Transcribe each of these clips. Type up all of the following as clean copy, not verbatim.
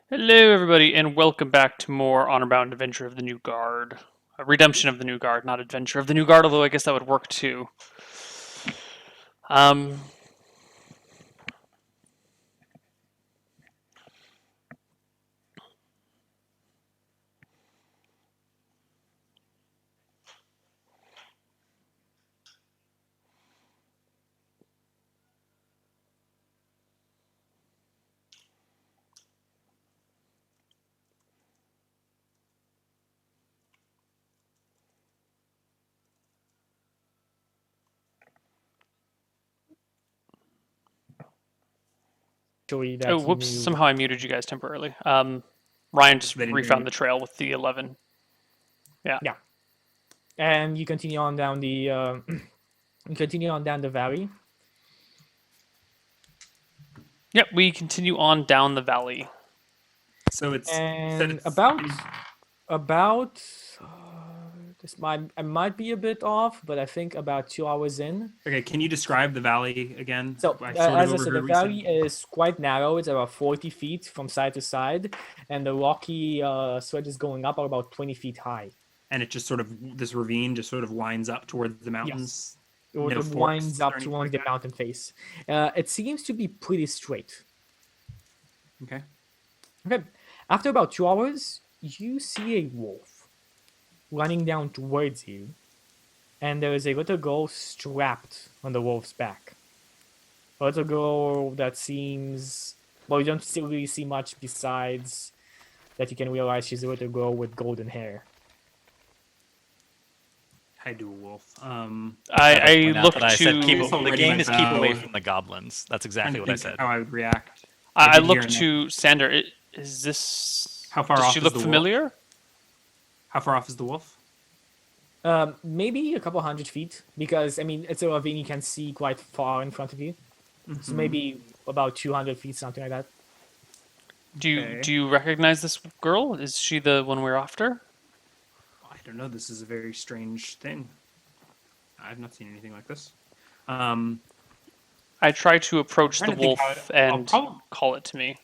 Hello, everybody, and welcome back to more Honorbound Adventure of the New Guard. Redemption of the New Guard, not Adventure of the New Guard, although I guess that would work too. Um, oh, That whoops, new. somehow I muted you guys temporarily. Ryan just They didn't hear refound you. the trail with the 11. Yeah. Yeah, and you continue on down the you continue on down the valley. Yep, we continue on down the valley. So it's And about I might be a bit off, but I think about 2 hours in. okay. Can you describe the valley again? So I as I said, the overheard what you said. valley is quite narrow. It's about 40 feet from side to side, and the rocky sledges going up are about 20 feet high. And it just sort of this ravine just sort of winds up towards the mountains. Or No it winds forests or up anything towards like the that? mountain face. It seems to be pretty straight. Okay. Okay. After about 2 hours, you see a wolf running down towards you, and there is a little girl strapped on the wolf's back. A little girl that seems, well, you don't still really see much besides that you can realize she's a little girl with golden hair. Hi, do a wolf. I Point out look that I said to keep. It's The already game my is keep away bow. from the goblins. That's exactly Trying what I to think said. how I would react. I did look hear an- to Sander. Is this? How far Does off she is look the wolf? familiar? How far off is the wolf? Maybe a couple 100 feet, because I mean it's a ravine. You can see quite far in front of you, so maybe about 200 feet, something like that. Okay. Do you recognize this girl? Is she the one we're after? I don't know. This is a very strange thing. I've not seen anything like this. Um, I try to approach trying the to think how wolf I'll and probably call it to me.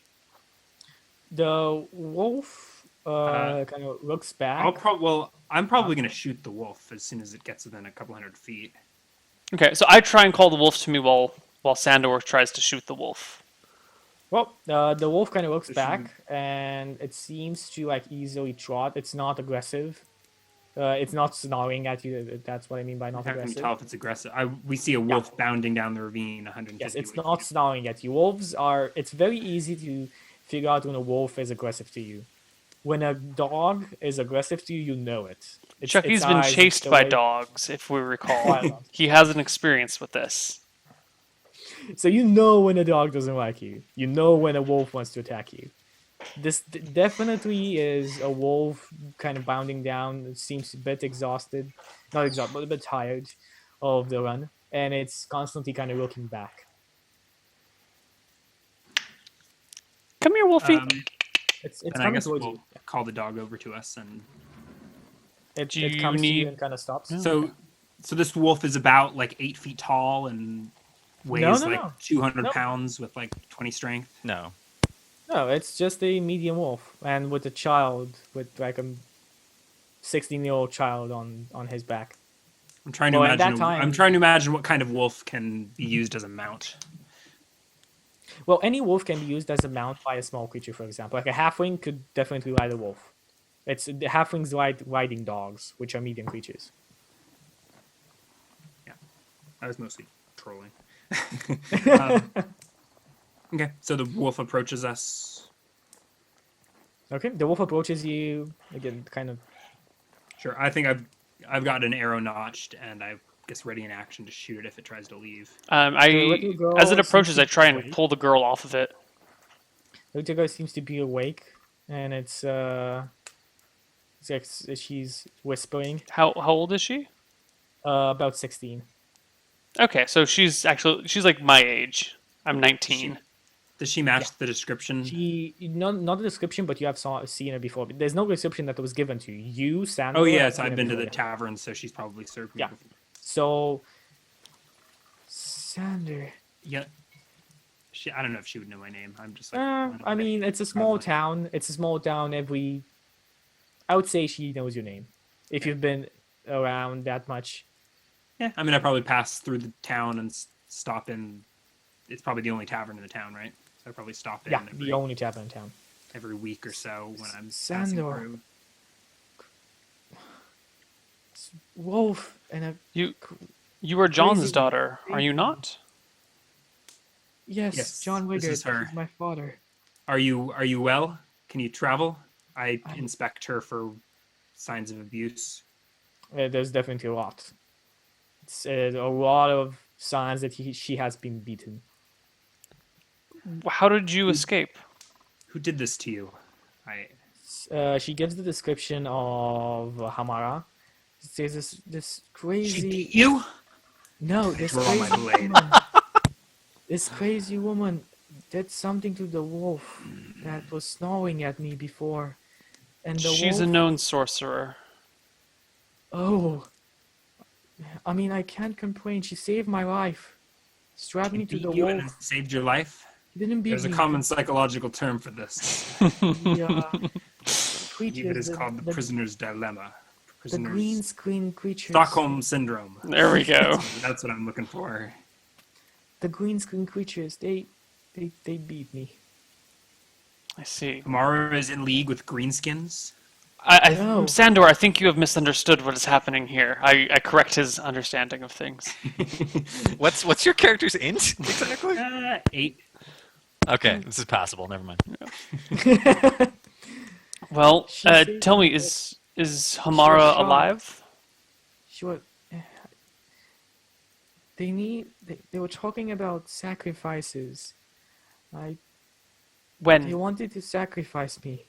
The wolf kind of looks back. I'm probably going to shoot the wolf as soon as it gets within a couple 100 feet. Okay, so I try and call the wolf to me while Sandor tries to shoot the wolf. Well, the wolf kind of looks Does she- back, and it seems to like easily trot. It's not aggressive. It's not snarling at you. That's what I mean by not How can you aggressive. tell if it's aggressive? We see a wolf bounding down the ravine 150 Yes, it's feet. not snarling at you. Wolves are. It's very easy to figure out when a wolf is aggressive to you. When a dog is aggressive to you, you know it. Chucky's its been eyes, it's chased the by way- dogs, if we recall. Wild. He has an experience with this. So you know when a dog doesn't like you. You know when a wolf wants to attack you. This definitely is a wolf kind of bounding down. It seems a bit exhausted. Not exhausted, but a bit tired of the run. And it's constantly kind of looking back. Come here, Wolfie. It's And I coming guess towards we'll you. call the dog over to us. And It Do you comes to you need- and kind of stops. so this wolf is about like 8 feet tall and weighs like no. 200 No. pounds with like 20 strength. No. No, it's just a medium wolf. And with a child, with like a 16-year-old child on his back. I'm trying to Well, at imagine. that time- I'm trying to imagine what kind of wolf can be used as a mount. Well, any wolf can be used as a mount by a small creature, for example. Like a halfling could definitely ride a wolf. It's the halflings riding dogs, which are medium creatures. I was mostly trolling. Um, okay, so the wolf approaches us. Okay, the wolf approaches you again, kind of. Sure, I think I've got an arrow notched, and I guess ready in action to shoot it if it tries to leave. The little girl As it seems approaches, to I try be and pull the girl off of it. The little girl seems to be awake, and it's like she's whispering. How old is she? About 16. Okay, so she's like my age. I'm 19. Does she match the description? She not the description, but you have seen her before. There's no description that was given to you. You, Sandra. Oh yes, have I've seen her been to the before. tavern, so she's probably served me. Yeah. Before. So, Sander, Yeah. I don't know if she would know my name. I'm just like. I mean, it's a small Probably. town. It's a small town. I would say she knows your name if you've been around that much. Yeah, I mean, I probably pass through the town and stop in. It's probably the only tavern in the town, right? So I probably stop in Yeah, the only tavern in town. every week or so when I'm passing Sandor. through. Wolf and a You are John's Crazy. daughter, are you not? yes, Yes, John this Wiggard. is her. He's my father. Are you well? Can you travel? I inspect her for signs of abuse. There's definitely a lot. It's a lot of signs that she has been beaten. How did you escape? Who did this to you? She gives the description of Hamara. There's this crazy. She beat you? No, this Draw my crazy blade. woman. This crazy woman did something to the wolf that was snarling at me before, and the She's a wolf. known sorcerer. Oh, I mean, I can't complain. She saved my life. Strapped me to Beat the you and wolf. saved your life? She didn't beat There's a me. common psychological term for this. The It creatures, is called the prisoner's dilemma. the green screen creatures. Stockholm syndrome. There we go. That's what I'm looking for. The green screen creatures. They beat me. I see. Amara is in league with greenskins. No. Sandor, I think you have misunderstood what is happening here. I correct his understanding of things. What's your character's int exactly? 8. Okay, this is passable. Never mind. Well, She saved tell me, me. is Hamara shot. alive? Sure. They were talking about sacrifices. They When? wanted to sacrifice me.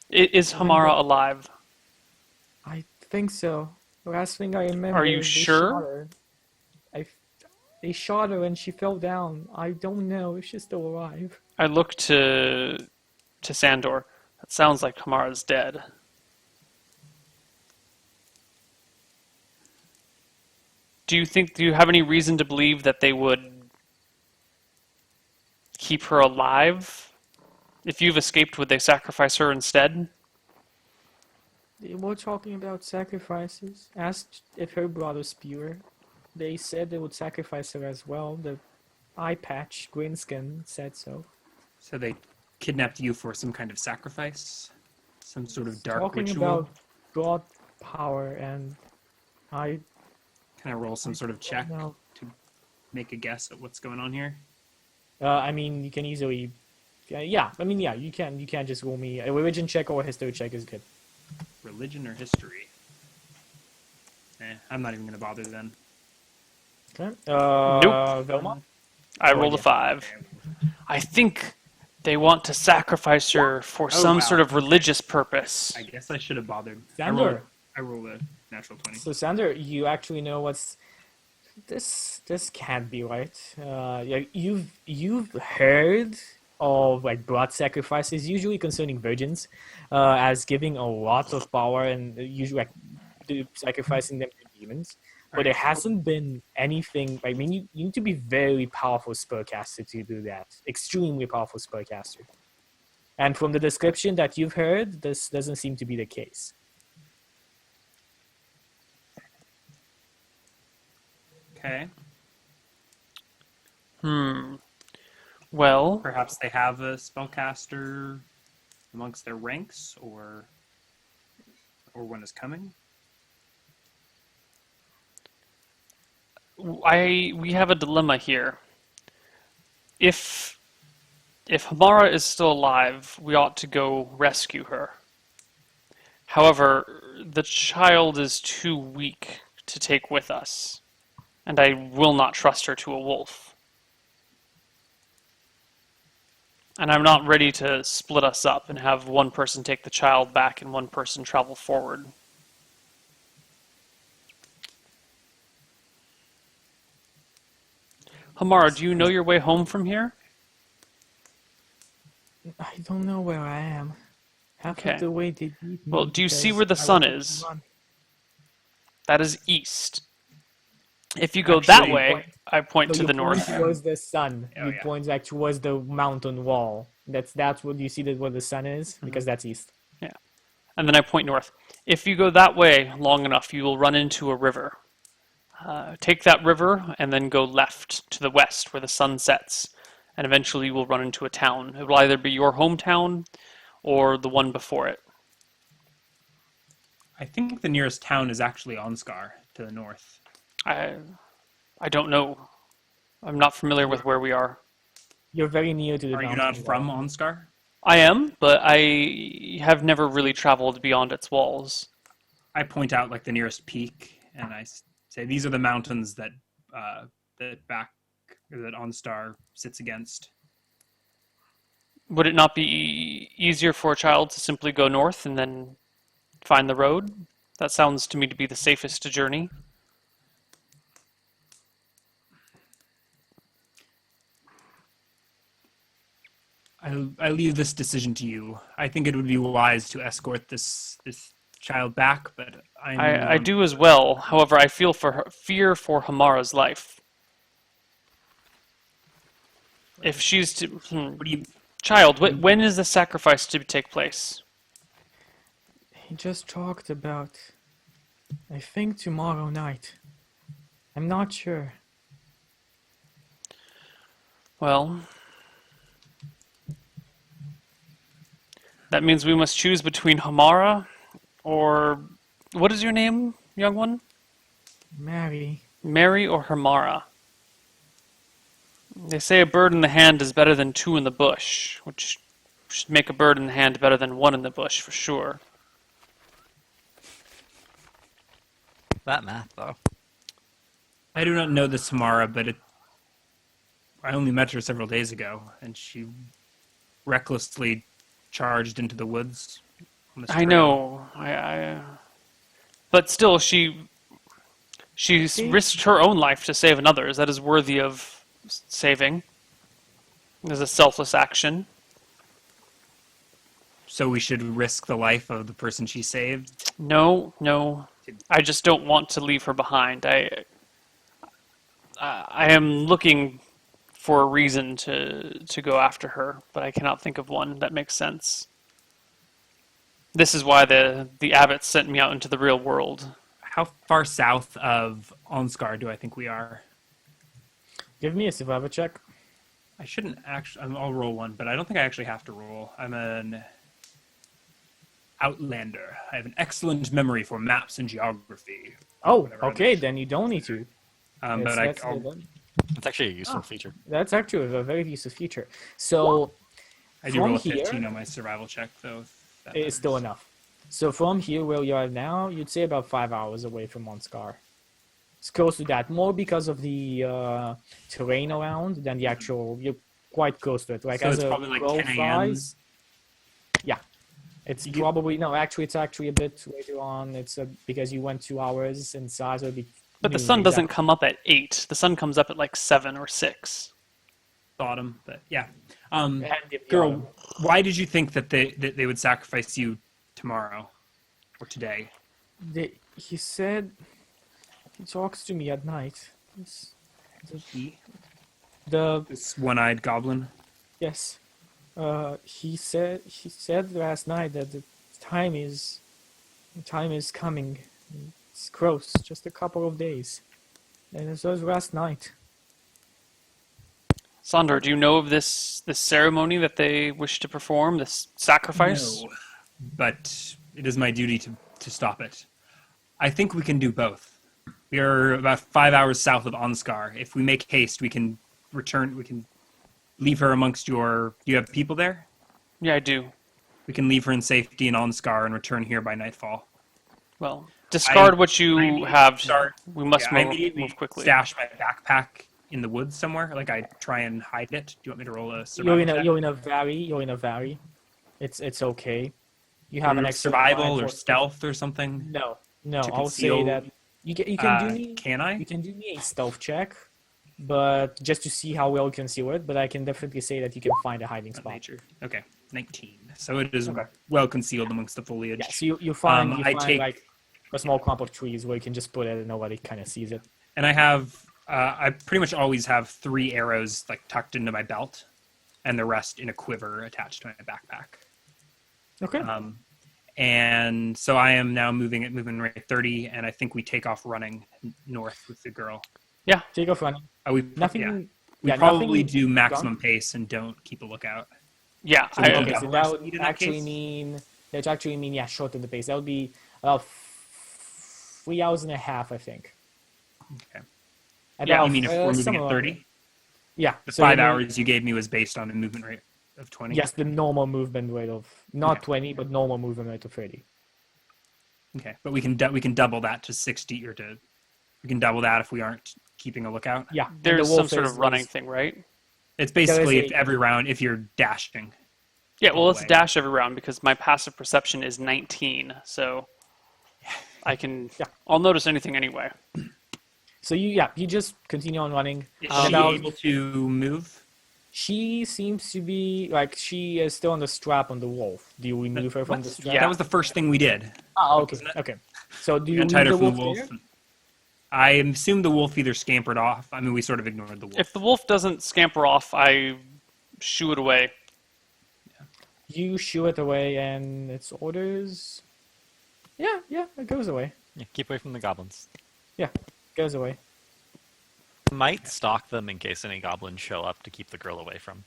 Is Hamara alive? I think so. The last thing I remember. Are you they sure? shot her. They shot her and she fell down. I don't know if she's still alive. I look to Sandor. That sounds like Hamara's dead. Do you have any reason to believe that they would keep her alive? If you've escaped, would they sacrifice her instead? They were talking about sacrifices. Asked if her brother spew her. They said they would sacrifice her as well. The eye patch, Greenskin, said so. So they kidnapped you for some kind of sacrifice? Some sort of dark Talking ritual? about god power, and I Can I roll some sort of check don't know. to make a guess at what's going on here? I mean, you can easily. Yeah, I mean, yeah, you can. You can just roll me a religion check or a history check is good. Religion or history? I'm not even going to bother then. Okay. Nope. Velma. I rolled a yeah. 5. I think they want to sacrifice her for some wow. sort of religious purpose. I guess I should have bothered. Sandor. I rolled a natural 20. So Sander, you actually know what's this? This can't be right. Yeah, you've heard of like blood sacrifices, usually concerning virgins, as giving a lot of power and usually like sacrificing them to demons. But there hasn't been anything. I mean, you need to be very powerful spellcaster to do that. Extremely powerful spellcaster. And from the description that you've heard, this doesn't seem to be the case. Okay. Well, Perhaps they have a spellcaster amongst their ranks, or one is coming. we have a dilemma here. If Hamara is still alive, we ought to go rescue her. However, the child is too weak to take with us, and I will not trust her to a wolf. And I'm not ready to split us up and have one person take the child back and one person travel forward. Hamara, do you know your way home from here? I don't know where I am. Half Okay. of the way they beat me. Well, do you see because where the I sun wanted to is? run. That is east. If you go that Actually, way, I point So to you the point north. towards the sun. Oh, You yeah. point like towards the mountain wall. That's what you see that where the sun is because that's east. Yeah. And then I point north. If you go that way long enough, you will run into a river. Take that river and then go left to the west where the sun sets. And eventually you will run into a town. It will either be your hometown or the one before it. I think the nearest town is actually Onskar to the north. I don't know. I'm not familiar with where we are. You're very near to the Are you mountain not from wall. Onskar? I am, but I have never really traveled beyond its walls. I point out like the nearest peak, and I say these are the mountains that that OnStar sits against. Would it not be easier for a child to simply go north and then find the road? That sounds to me to be the safest journey. I leave this decision to you. I think it would be wise to escort this child back, but I do as well. However, I feel fear for Hamara's life. If she's to... What do you? Child, when is the sacrifice to take place? He just talked about, I think tomorrow night. I'm not sure. Well, that means we must choose between Hamara or... What is your name, young one? Mary. Mary or Hamara? They say a bird in the hand is better than two in the bush, which should make a bird in the hand better than one in the bush for sure. That math, though. I do not know the Samara, but I only met her several days ago, and she recklessly charged into the woods. On this I trail. know. But still, she risked her own life to save another's. That is worthy of saving. It is a selfless action. So we should risk the life of the person she saved. No. I just don't want to leave her behind. I am looking for a reason to go after her, but I cannot think of one that makes sense. This is why the abbots sent me out into the real world. How far south of Onskar do I think we are? Give me a survival check. I shouldn't actually. I'll roll one, but I don't think I actually have to roll. I'm an outlander. I have an excellent memory for maps and geography. Oh, Whatever okay, it is. then you don't need to. But It's actually a useful feature. That's actually a very useful feature. So I do from roll a here, 15 on my survival check, though. if that it's still matters. enough. So from here where you are now, you'd say about 5 hours away from Monscar. It's close to that, more because of the terrain around than the actual. You're quite close to it. Like So as it's a probably like crow 10 a.m. flies. Yeah, it's You- probably no. Actually, it's actually a bit later on. It's because you went 2 hours inside, so it'd be. But the noon, sun doesn't exactly. come up at 8. The sun comes up at like 7 or 6. Autumn, but yeah. And if Girl, you're- why did you think that they would sacrifice you tomorrow or today? He said he talks to me at night. He, The this one-eyed goblin. yes, he said last night that the time is coming. It's close, just a couple of days, and it was last night. Sandor, do you know of this ceremony that they wish to perform, this sacrifice? No, but it is my duty to stop it. I think we can do both. We are about 5 hours south of Onskar. If we make haste, we can return. We can leave her amongst your. Do you have people there? Yeah, I do. We can leave her in safety in Onskar and return here by nightfall. Well, discard what I you immediately have. start- We must I move, immediately move quickly. stash my backpack in the woods somewhere. Like I try and hide it. Do you want me to roll a survival check? You're in a valley. You're in a valley. It's okay. You have an extra survival five or for- stealth or something. No, to I'll say conceal- that you can do me. Can I? You can do me a stealth check, but just to see how well you can see it. But I can definitely say that you can find a hiding Not spot. nature. Okay, 19. So it is Okay. well concealed amongst the foliage. Yeah, so you find I take- like a small clump of trees where you can just put it and nobody kind of sees it. And I have I pretty much always have 3 arrows like tucked into my belt, and the rest in a quiver attached to my backpack. Okay. And so I am now moving at movement rate 30, and I think we take off running north with the girl. Yeah. Take off running. Nothing. Nothing. Yeah. We Yeah, probably nothing do maximum done. pace and don't keep a lookout. Yeah. So we can Okay, so double that our would speed in that actually case? mean yeah, shorten the pace. That would be about 3 hours and a half, I think. Okay. Yeah, You mean if we're moving somewhere at around 30? there. Yeah. The so 5 then hours you gave me was based on a movement rate of 20? Yes, the normal movement rate of not Yeah. 20, but normal movement rate of 30. Okay, but we can double that to 60 or to we can double that if we aren't keeping a lookout. Yeah. and the There's some wolf sort is- of running is- thing, right? It's basically There is if every round if you're dashing. Yeah, well, let's Away. dash every round because my passive perception is 19, so I can. Yeah. I'll notice anything anyway. So you just continue on running. Is And she about- able to move? She seems to be like she is still on the strap on the wolf. Do you remove her from the strap? Yeah. That was the first thing we did. Ah, okay. Wasn't it? Okay. So do We you untied leave her the from wolf, the wolf. there? I assume the wolf either scampered off. I mean, we sort of ignored the wolf. If the wolf doesn't scamper off, I shoo it away. You shoo it away, and its orders. Yeah, it goes away. Yeah, keep away from the goblins. Yeah, goes away. Might stalk them in case any goblins show up to keep the girl away from.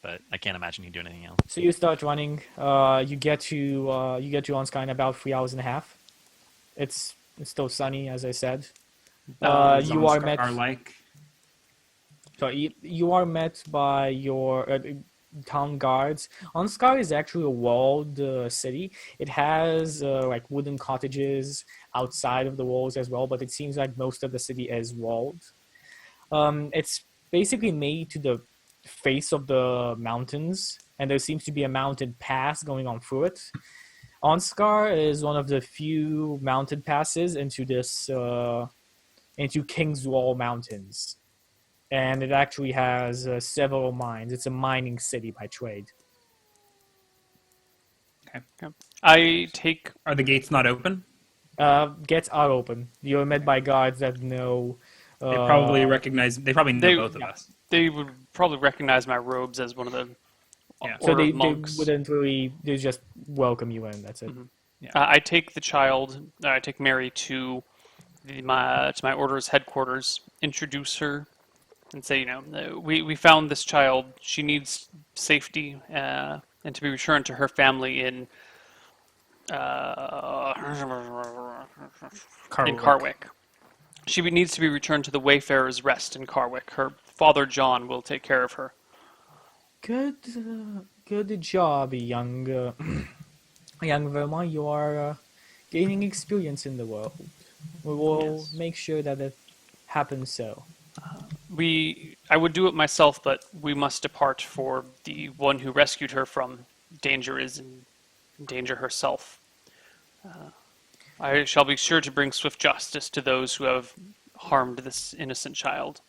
But I can't imagine he'd do anything else. So you start running. You get to Onsky in about 3 hours and a half. It's still sunny, as I said. You are met. Are like So you are met by your town guards. Onskar is actually a walled city. It has like wooden cottages outside of the walls as well, but it seems like most of the city is walled. It's basically made to the face of the mountains, and there seems to be a mountain pass going on through it. Onskar is one of the few mountain passes into this into King's Wall Mountains, and it actually has several mines. It's a mining city by trade. I take. are the gates not open? Gates are open. You're met by guards that know. They probably recognize. They probably know They- both of yeah. us. They would probably recognize my robes as one of the Yeah. So order they of monks. wouldn't really. They just welcome you in. That's it. I take the child. I take Mary to my order's headquarters. Introduce her, and say, we found this child. She needs safety and to be returned to her family in Carwick. She needs to be returned to the Wayfarer's Rest in Carwick. Her father John will take care of her. Good job, young young Verma. You are gaining experience in the world. We will Yes. make sure that it happens so. I would do it myself, but we must depart, for the one who rescued her from danger is in danger herself. I shall be sure to bring swift justice to those who have harmed this innocent child.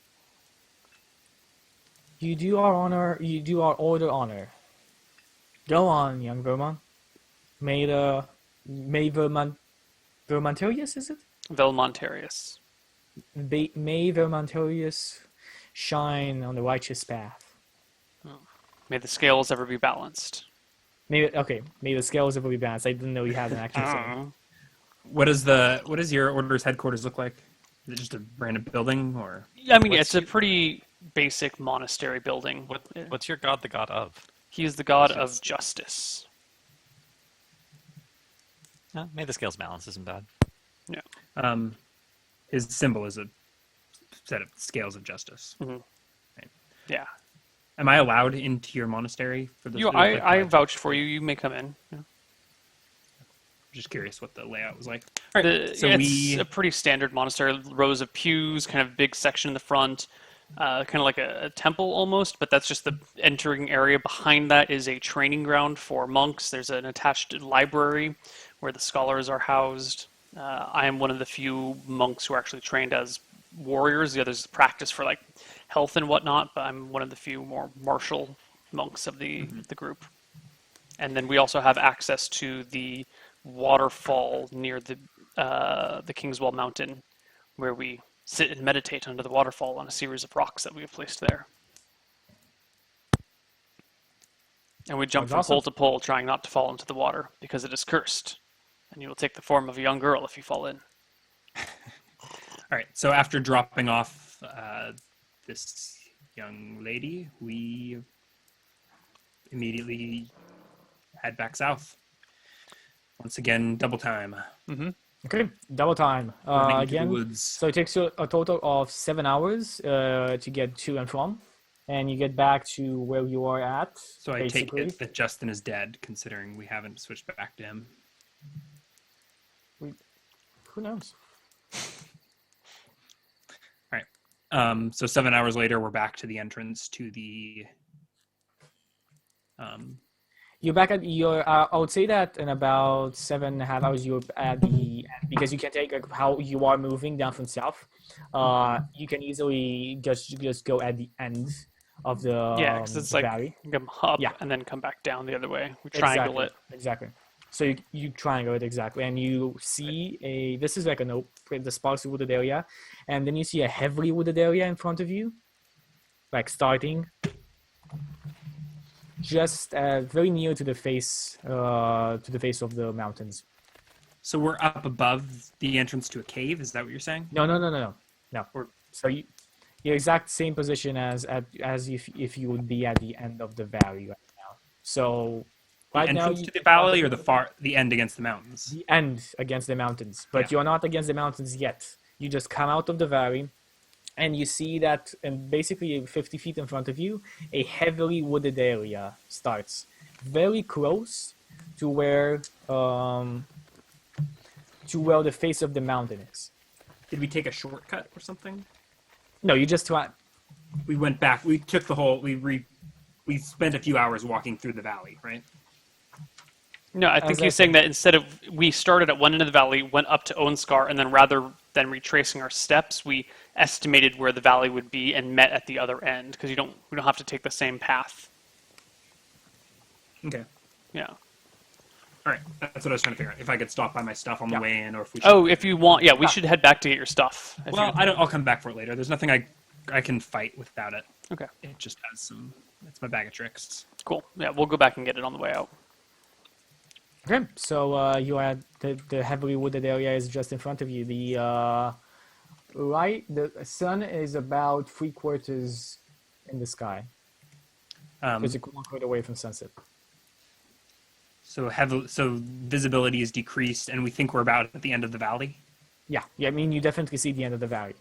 You do our honor. You do our order honor. Go on, young Vermont. May Vermontarius, is it? Velmontarius. May Vermontarius shine on the righteous path. May the scales ever be balanced. May the scales ever be balanced. I didn't know you had an actual saying. What does your order's headquarters look like? Is it just a random building or? I mean, What's it's a pretty basic monastery building. What's your god the god of? He is the god of justice. May the scales balance isn't bad. His symbol is a set of scales of justice. Yeah. Am I allowed into your monastery for this? I vouch for you. You may come in. Yeah. Just curious what the layout was like. All right, It's a pretty standard monastery. Rows of pews, kind of big section in the front, kind of like a temple almost, but that's just the entering area. Behind that is a training ground for monks. There's an attached library where the scholars are housed. I am one of the few monks who are actually trained as warriors. The others practice for like health and whatnot, but I'm one of the few more martial monks of the group. And then we also have access to the waterfall near the Kingswell Mountain, where we sit and meditate under the waterfall on a series of rocks that we have placed there. And we jump Sounds from awesome. pole to pole, trying not to fall into the water, because it is cursed, and you will take the form of a young girl if you fall in. All right. So after dropping off this young lady, we immediately head back south. Once again, double time. Okay, double time. Running into the Again, woods. so it takes you a total of 7 hours to get to and from, and you get back to where you are at. So I basically. take it that Justin is dead, considering we haven't switched back to him. Who knows? All right. So 7 hours later, we're back to the entrance to the. You're back at your. I would say that in about 7.5 hours, you're at the end because you can take like, how you are moving down from south. You can easily just go at the end of the Yeah, because it's like valley. you come up Yeah. and then come back down the other way. We triangle it. Exactly. So you triangle it exactly, and you see a. This is like the sparsely wooded area, and then you see a heavily wooded area in front of you, like starting. Just very near to the face of the mountains. So we're up above the entrance to a cave. Is that what you're saying? No. Or- So you're exact same position as if you would be at the end of the valley right now. So The right now entrance to the valley, or the end against the mountains? the end against the mountains, but Yeah. you're not against the mountains yet. You just come out of the valley, and you see that, and basically 50 feet in front of you, a heavily wooded area starts, very close to where the face of the mountain is. Did we take a shortcut or something? No, you just try. We went back. We took the whole. We spent a few hours walking through the valley, right? No, I think As I he's saying that instead of we started at one end of the valley, went up to Onar, and then rather than retracing our steps, we estimated where the valley would be and met at the other end because we don't have to take the same path. Okay. Yeah. All right. That's what I was trying to figure out. If I could stop by my stuff on the Yeah. way in, or if we should. Oh, if you want, yeah, we should head back to get your stuff. If Well, you- I don't. I'll come back for it later. There's nothing I can fight without it. Okay, It just has some. It's my bag of tricks. cool. Yeah, we'll go back and get it on the way out. Okay, so you are the heavily wooded area is just in front of you. The sun is about 3/4 in the sky because you're 1/4 away from sunset. So visibility is decreased, and we think we're about at the end of the valley. Yeah. I mean, you definitely see the end of the valley.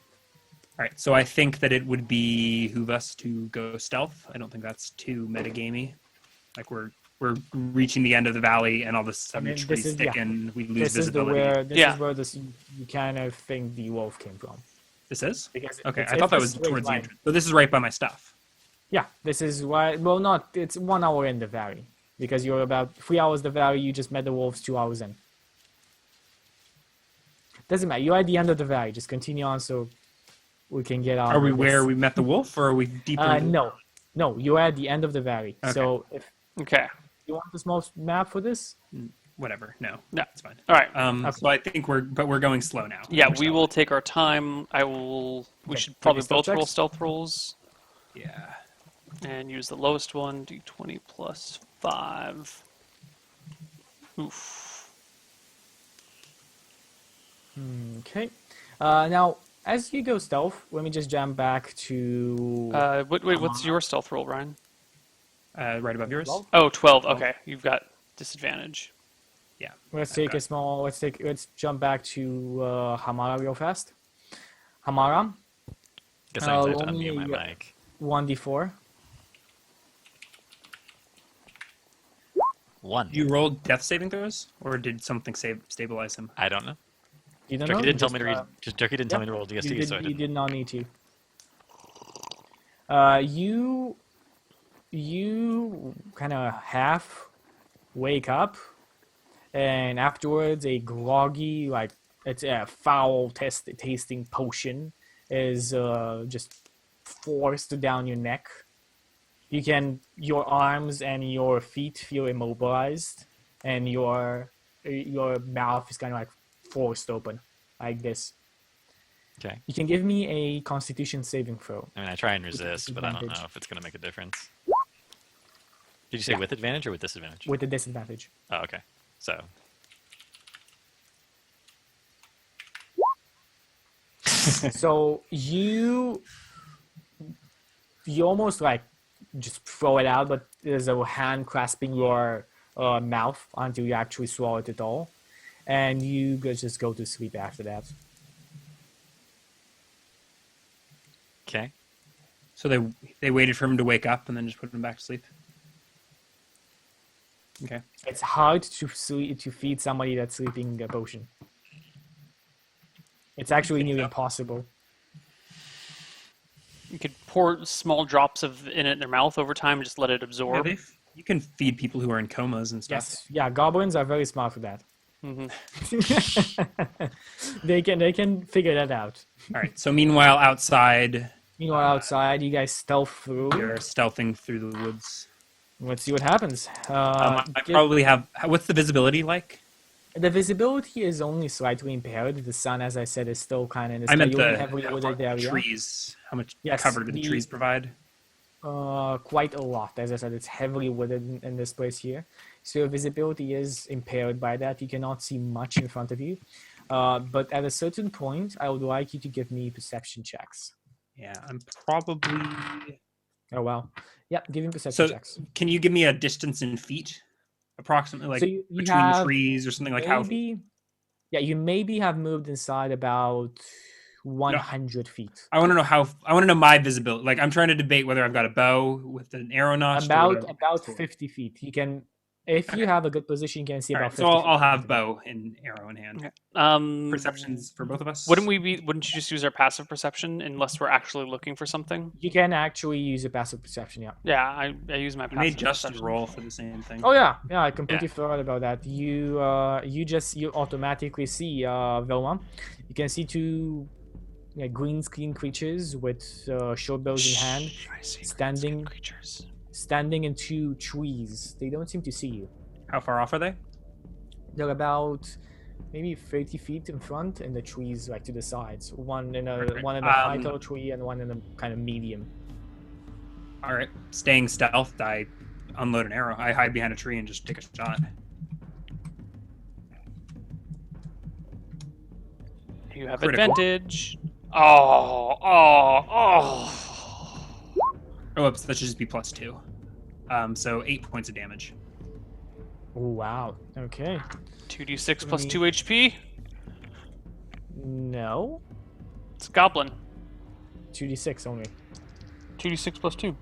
All right. So I think that it would behoove us to go stealth. I don't think that's too metagamey. Like we're reaching the end of the valley, and all of a sudden mean, trees this is- yeah. thicken. We lose This is visibility. Yeah. is where you kind of think the wolf came from. This is Because okay. it's- I thought it's that a was straight towards the line. entrance. But this is right by my stuff. Yeah, this is why. Well, not. It's 1 hour in the valley because you're about 3 hours the valley. You just met the wolves 2 hours in. Doesn't matter. You're at the end of the valley. Just continue on so we can get on. Are we with where this. we met the wolf, or are we deeper? No. You're at the end of the valley. Okay. So if Okay. you want the small map for this, Whatever. No, No. it's fine. All right. So I think we're going slow now. Yeah, We're we stealth. will take our time. We Okay, should make probably your stealth both roll checks. stealth rolls Yeah. and use the lowest one, d20 plus 5. Oof. okay. Now, as you go stealth, let me just jump back to. Wait, what's your stealth roll, Ryan? Right above yours. 12? Oh, 12. Okay, you've got disadvantage. Yeah. Let's jump back to Hamara real fast. Hamara, Guess I need to only, unmute my mic. 1d4. 1. You rolled death saving throws, or did something stabilize him? I don't know. You don't Turkey know? didn't tell Just, me to read. Just Turkey didn't tell me to roll you DST, did, so I you didn't. did not need to. You kind of half wake up, and afterwards a groggy, like it's a foul tasting potion is just forced down your neck. Your arms and your feet feel immobilized, and your mouth is kind of like forced open, like this. Okay. You can give me a Constitution saving throw. I mean, I try and With resist, but I don't disadvantage. know if it's going to make a difference. Did you say Yeah. with advantage or with disadvantage? With a disadvantage. Oh, okay. So, So you almost like just throw it out, but there's a hand grasping your mouth until you actually swallow it all, and you just go to sleep after that. okay. So they waited for him to wake up and then just put him back to sleep. Okay. It's hard to feed somebody that's sleeping a potion. It's actually nearly impossible. You could pour small drops of in it in their mouth over time and just let it Yeah, absorb. you can feed people who are in comas and stuff. Yes, yeah, goblins are very smart for that. Mhm. They can figure that out. All right. So meanwhile, outside, Meanwhile, outside, you guys stealth through. you're stealthing through the woods. Let's see what happens. I probably have. What's the visibility like? The visibility is only slightly impaired. The sun, as I said, is still kind of in the I sky. meant You're in a the heavily wooded area. trees. How much Yes, cover do the the- trees provide? Quite a lot. As I said, it's heavily wooded in this place here. So your visibility is impaired by that. You cannot see much in front of you. But at a certain point, I would like you to give me perception checks. Yeah, I'm probably. Oh, wow. Yeah, give me perception So, checks. can you give me a distance in feet, approximately, like So you between the have trees or something like how? maybe, yeah, you maybe have moved inside about 100 feet. I want to know how. I want to know my visibility. Like I'm trying to debate whether I've got a bow with an arrow notch. About 50 feet. You can, if you have a good position, you can see about 50 So feet. I'll have bow and arrow in hand. Okay. Perceptions for both of us. Wouldn't you just use our passive perception unless we're actually looking for something? You can actually use a passive perception, yeah. Yeah, I use my You may passive just perception. roll for the same thing. Oh yeah, I completely forgot about that. You automatically see Velma. You can see two green screen creatures with short bows in hand, I see standing creatures. standing in two trees. They don't seem to see you. How far off are they? They're about maybe 30 feet in front, and the trees like to the sides. One in a high tall tree and one in a kind of medium. All right. Staying stealth, I unload an arrow. I hide behind a tree and just take a shot. You have Critical. advantage. Oh. Oh, oops, that should just be +2. So 8 points of damage. Oh wow. Okay. 2d6 plus 2 HP. No. It's a goblin. 2d6 only. 2d6 plus 2.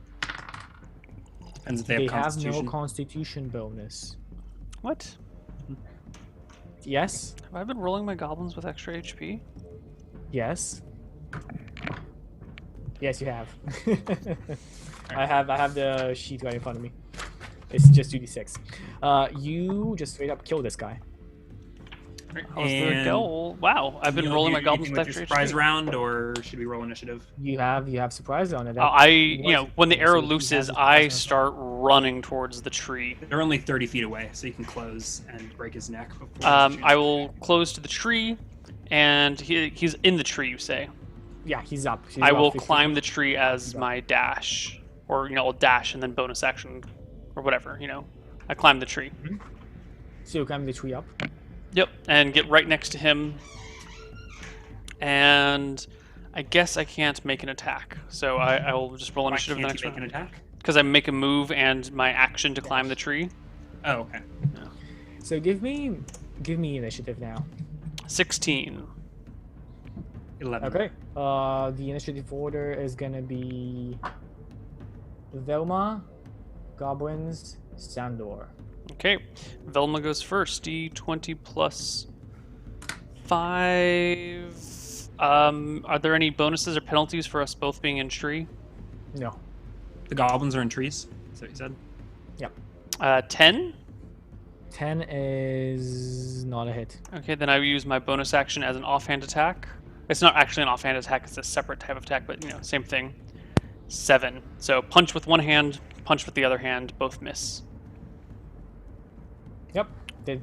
Depends if they They have have constitution. no constitution bonus. What? Yes. Have I been rolling my goblins with extra HP? Yes. Yes, you have. I have the sheet right in front of me. It's just 2d6. You just straight up kill this guy. How's the goal? Wow, I've been rolling my goblins with with extra your surprise HP. round, or should we roll initiative? You have surprise on it. When the arrow So he has looses, his I surprise on start running towards the tree. They're only 30 feet away, so you can close and break his neck before. I will close to the tree, and he's in the tree. You say? Yeah, he's up. He's I about will 50 climb feet. the tree as He's up. my dash, or I'll dash and then bonus action, or whatever. I climb the tree. So you climb the tree up. Yep, and get right next to him. And I guess I can't make an attack, so I will just roll Why initiative the can't next you make an round. attack? Because I make a move and my action to climb the tree. Oh, okay. So give me initiative now. 16. 11. Okay. The initiative order is gonna be Velma, goblins, Sandor. Okay, Velma goes first. D20 plus 5. Are there any bonuses or penalties for us both being in tree? No. The goblins are in trees. Is that what you said? Yep. 10? 10 is not a hit. Okay, then I use my bonus action as an offhand attack. It's not actually an offhand attack, it's a separate type of attack, but same thing. 7. So punch with one hand, punch with the other hand, both miss. Yep. It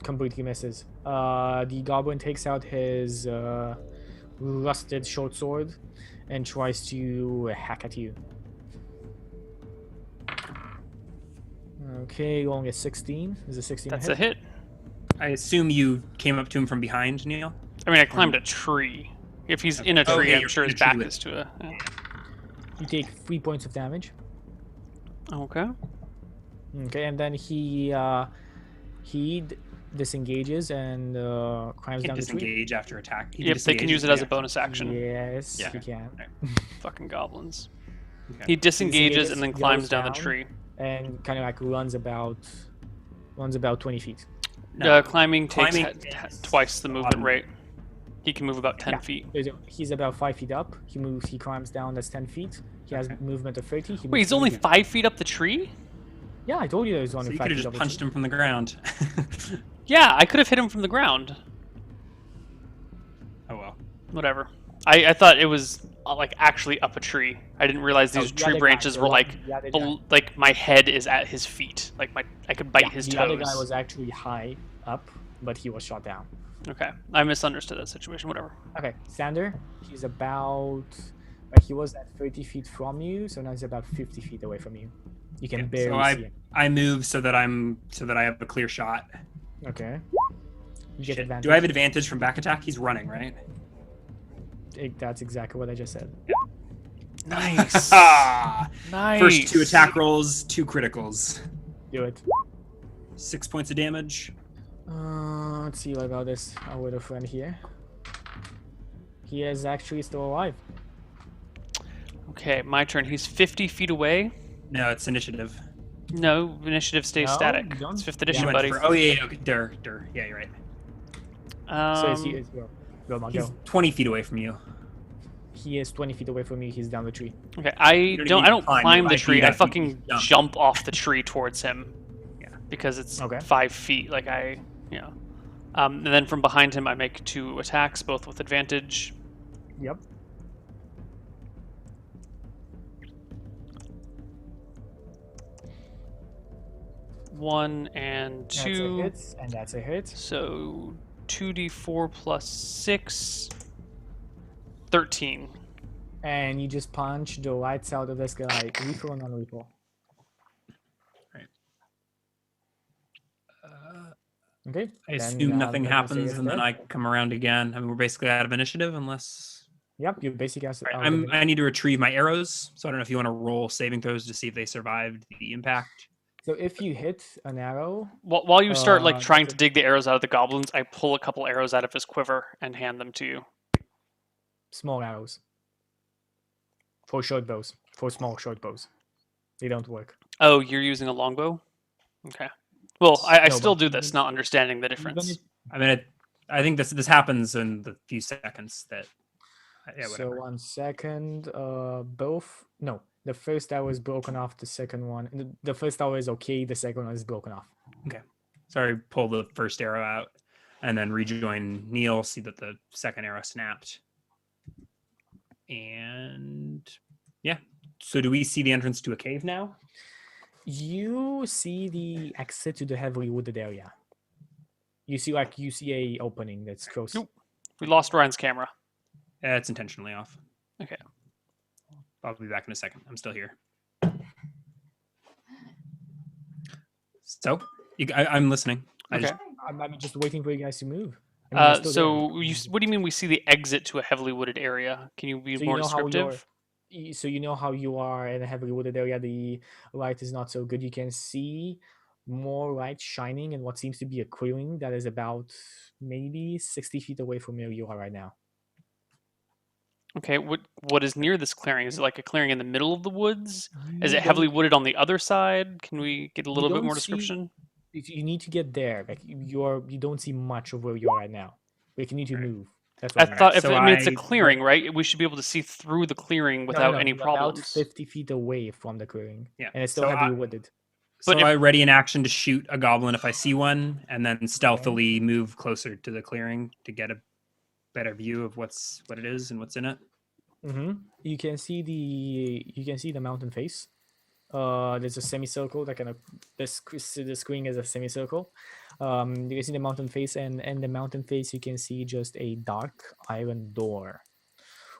completely misses. The goblin takes out his rusted short sword and tries to hack at you. Okay, rolling a 16. Is a 16 That's a a hit. I assume you came up to him from behind, Neil. I mean, I climbed a tree. If he's in a Oh, tree, yeah, I'm you're sure in his a tree back with- is to a. Yeah. You take 3 points of damage. Okay. Okay, and then he disengages and climbs Can't down the tree. disengage after attack. He Yep, they can use it as a reaction. bonus action. Yes, Yeah. he can. Fucking goblins. Okay. He disengages and then goes climbs down the down. tree. And kind of like runs about 20 feet. No. Climbing takes Climbing is twice the movement bottom. rate. He can move about 10 Yeah. feet. He's about 5 feet up. He climbs down. That's 10 feet. He has Okay. movement of 30. He Wait, moves he's only 20 feet. 5 feet up the tree? Yeah, I told you there was So only you 5 could have feet just up the punched tree. him from the ground. Yeah, I could have hit him from the ground. Oh well. Whatever. I thought it was like actually up a tree. I didn't realize No, these the tree other guy, branches the were one- like the other guy. like my head is at his feet. Like I could bite Yeah, his the toes. other guy was actually high up, but he was shot down. Okay, I misunderstood that situation. Whatever. Okay, Sander, he's about like he was at 30 feet from you, so now he's about 50 feet away from you. You can barely So see him. I move so that I have a clear shot. Okay. You get Shit. advantage. Do I have advantage from back attack? He's running, right? That's exactly what I just said. Nice. Ah! Nice. First 2 attack rolls, 2 criticals. Do it. 6 points of damage. Let's see what about this. Our little friend here. He is actually still alive. Okay, my turn. He's 50 feet away. No, it's initiative. No, initiative stays No, static. you don't- It's 5th yeah. edition, You went buddy. for- oh yeah, okay. Dur. Yeah, you're right. So it's go, Mon, He's go. 20 feet away from you. He is 20 feet away from you. He's down the tree. Okay, I don't don't. need I to don't climb, climb you the might tree. be I at fucking 50 jump off the tree towards him. Yeah. Because it's Okay. 5 feet. Like and then from behind him, I make 2 attacks, both with advantage. Yep. One and That's a two. hit, and that's a hit. So 2d4 plus 6. 13. And you just punch the lights out of this guy. Lethal or non-lethal? Okay. I then, assume nothing I'm gonna say happens, it's and then dead. I come around again. I mean, we're basically out of initiative unless. Yep, you basically have I need to retrieve my arrows, so I don't know if you want to roll saving throws to see if they survived the impact. So if you hit an arrow, While you start like trying that's to dig the arrows out of the goblins, I pull a couple arrows out of his quiver and hand them to you. small arrows. For short bows. For small short bows. They don't work. Oh, you're using a longbow? Okay. Well, I No, still but do this, not understanding the Even difference. if- I mean, I think this happens in the few seconds that. Yeah, so whatever. 1 second. Both. No, the first arrow is broken off. The second one. The first arrow is okay. The second one is broken off. Sorry, pull the first arrow out, and then rejoin Neil. See that the second arrow snapped. And yeah. So do we see the entrance to a cave now? You see the exit to the heavily wooded area. You see a opening that's close. Nope. We lost Ryan's camera. It's intentionally off. Okay. I'll be back in a second. I'm still here. So, I'm listening. Okay. I'm just waiting for you guys to move. I mean, you're still there. So what do you mean we see the exit to a heavily wooded area? Can you be So more you know how you're- descriptive? So you know how you are in a heavily wooded area. The light is not so good. You can see more light shining in what seems to be a clearing that is about maybe 60 feet away from where you are right now. Okay, what is near this clearing? Is it like a clearing in the middle of the woods? Is You it heavily don't- wooded on the other side? Can we get a little bit don't more see- description? You need to get there. Like you don't see much of where you are right now. Like you need to Right. move. That's I what I mean. thought if So I mean it's a I- clearing, right? We should be able to see through the clearing without any you're about problems. 50 feet away from the clearing. Yeah. And it's still So heavily I- wooded. So But if- I ready an action to shoot a goblin if I see one, and then stealthily move closer to the clearing to get a better view of what it is and what's in it. You can see the mountain face. There's a semicircle that kind of the screen is a semicircle. You can see the mountain face, and the mountain face you can see just a dark iron door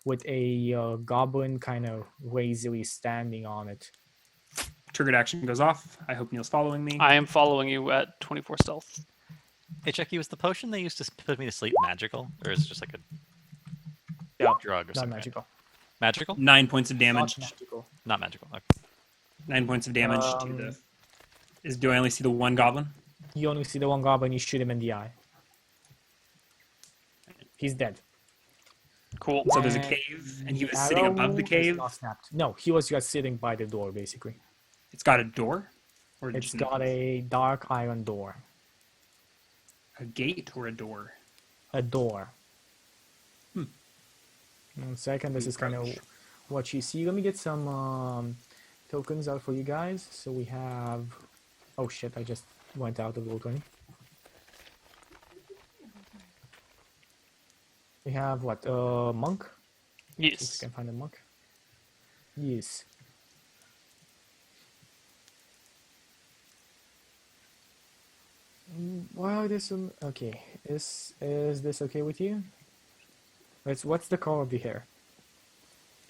with a goblin kind of lazily standing on it. Triggered action goes off. I hope Neil's following me. I am following you at 24 stealth. Hey, Chucky, was the potion they used to put me to sleep magical, or is it just like a Yeah, drug or not something? magical. Magical? 9 points of damage. Not magical. Not magical. Okay. 9 points of damage to the. Do I only see the one goblin? You only see the one goblin. You shoot him in the eye. He's dead. Cool. So there's a And cave, and he was the sitting arrow above the is cave. not snapped. No, he was just sitting by the door, basically. It's got a door, or It's just got a dark iron door. a gate or a door. A door. 1 second. This is kind of Approach. what you see. Let me get some tokens out for you guys. So we have. Oh shit! I just went out of Roll20. We have what? Monk. If you Yes. can find a monk. Yes. Well, there's some. Okay, is this okay with you? What's the color of the hair?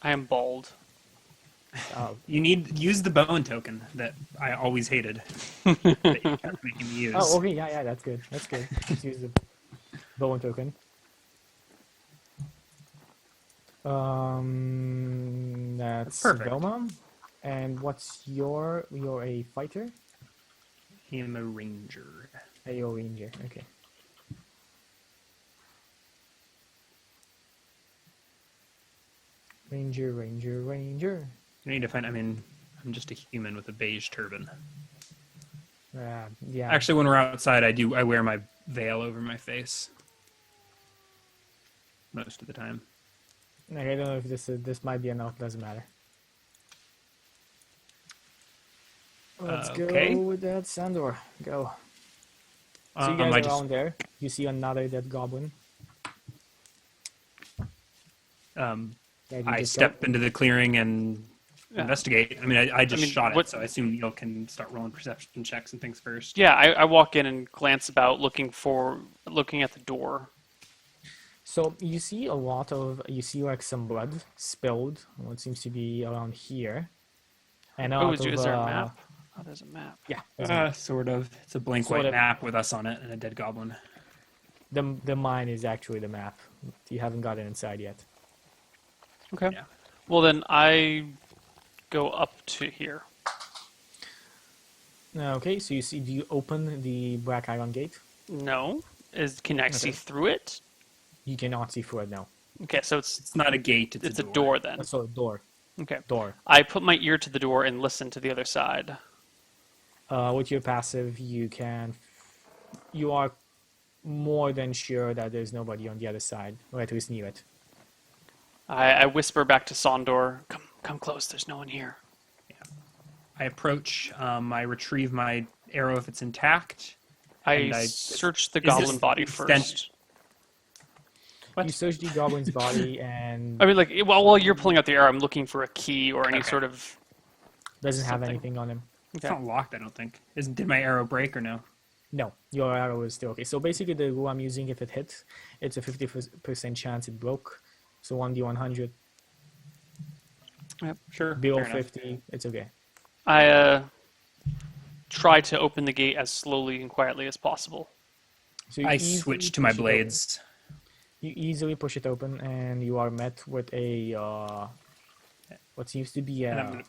I am bald. Oh, You need use the bone token that I always hated. That you kept making me use. oh, okay, yeah, that's good. That's good. Let's use the bone token. That's Perfect. Velma. And what's you're a fighter? I'm a ranger. You're a ranger. Okay. Ranger, ranger, ranger. You need to find. I mean, I'm just a human with a beige turban. Yeah. Actually, when we're outside, I wear my veil over my face most of the time. I don't know if this might be enough. Doesn't matter. Let's Okay. go with that Sandor. Go. So you guys I are just around there. You see another dead goblin. Yeah, you I just step go. into the clearing and Yeah. investigate. I mean, I just I mean, shot what- it, so I assume Neil can start rolling perception checks and things first. Yeah, I walk in and glance about, looking at the door. So you see like some blood spilled. What seems to be around here. And Oh, out is of, there a map? Oh, there's a map. Yeah. there's a map. Sort of. It's a blank Sort white of. map with us on it and a dead goblin. The mine is actually the map. You haven't gotten inside yet. Okay. Yeah. Well, then I go up to here. Okay, so you see, do you open the black iron gate? No. Can I see Okay. through it? You cannot see through it now. Okay, so it's It's not a gate. It's a door then. So door. Okay. Door. I put my ear to the door and listen to the other side. With your passive, you are more than sure that there's nobody on the other side, or at least near it. I whisper back to Sondor, come close, there's no one here. I approach. I retrieve my arrow if it's intact. I And search the is this goblin body extent- first. What? You search the goblin's body and I mean, like, while you're pulling out the arrow, I'm looking for a key or any Okay. sort of... doesn't have something. anything on him. It's Okay. not locked, I don't think. Did my arrow break or no? No, your arrow is still okay. So basically, the rule I'm using, if it hits, it's a 50% chance it broke. So 1d100, Yep. Sure. below fair enough. 50, it's okay. I try to open the gate as slowly and quietly as possible. So you I easily switch to my push it open. blades. You easily push it open, and you are met with a what seems to be And a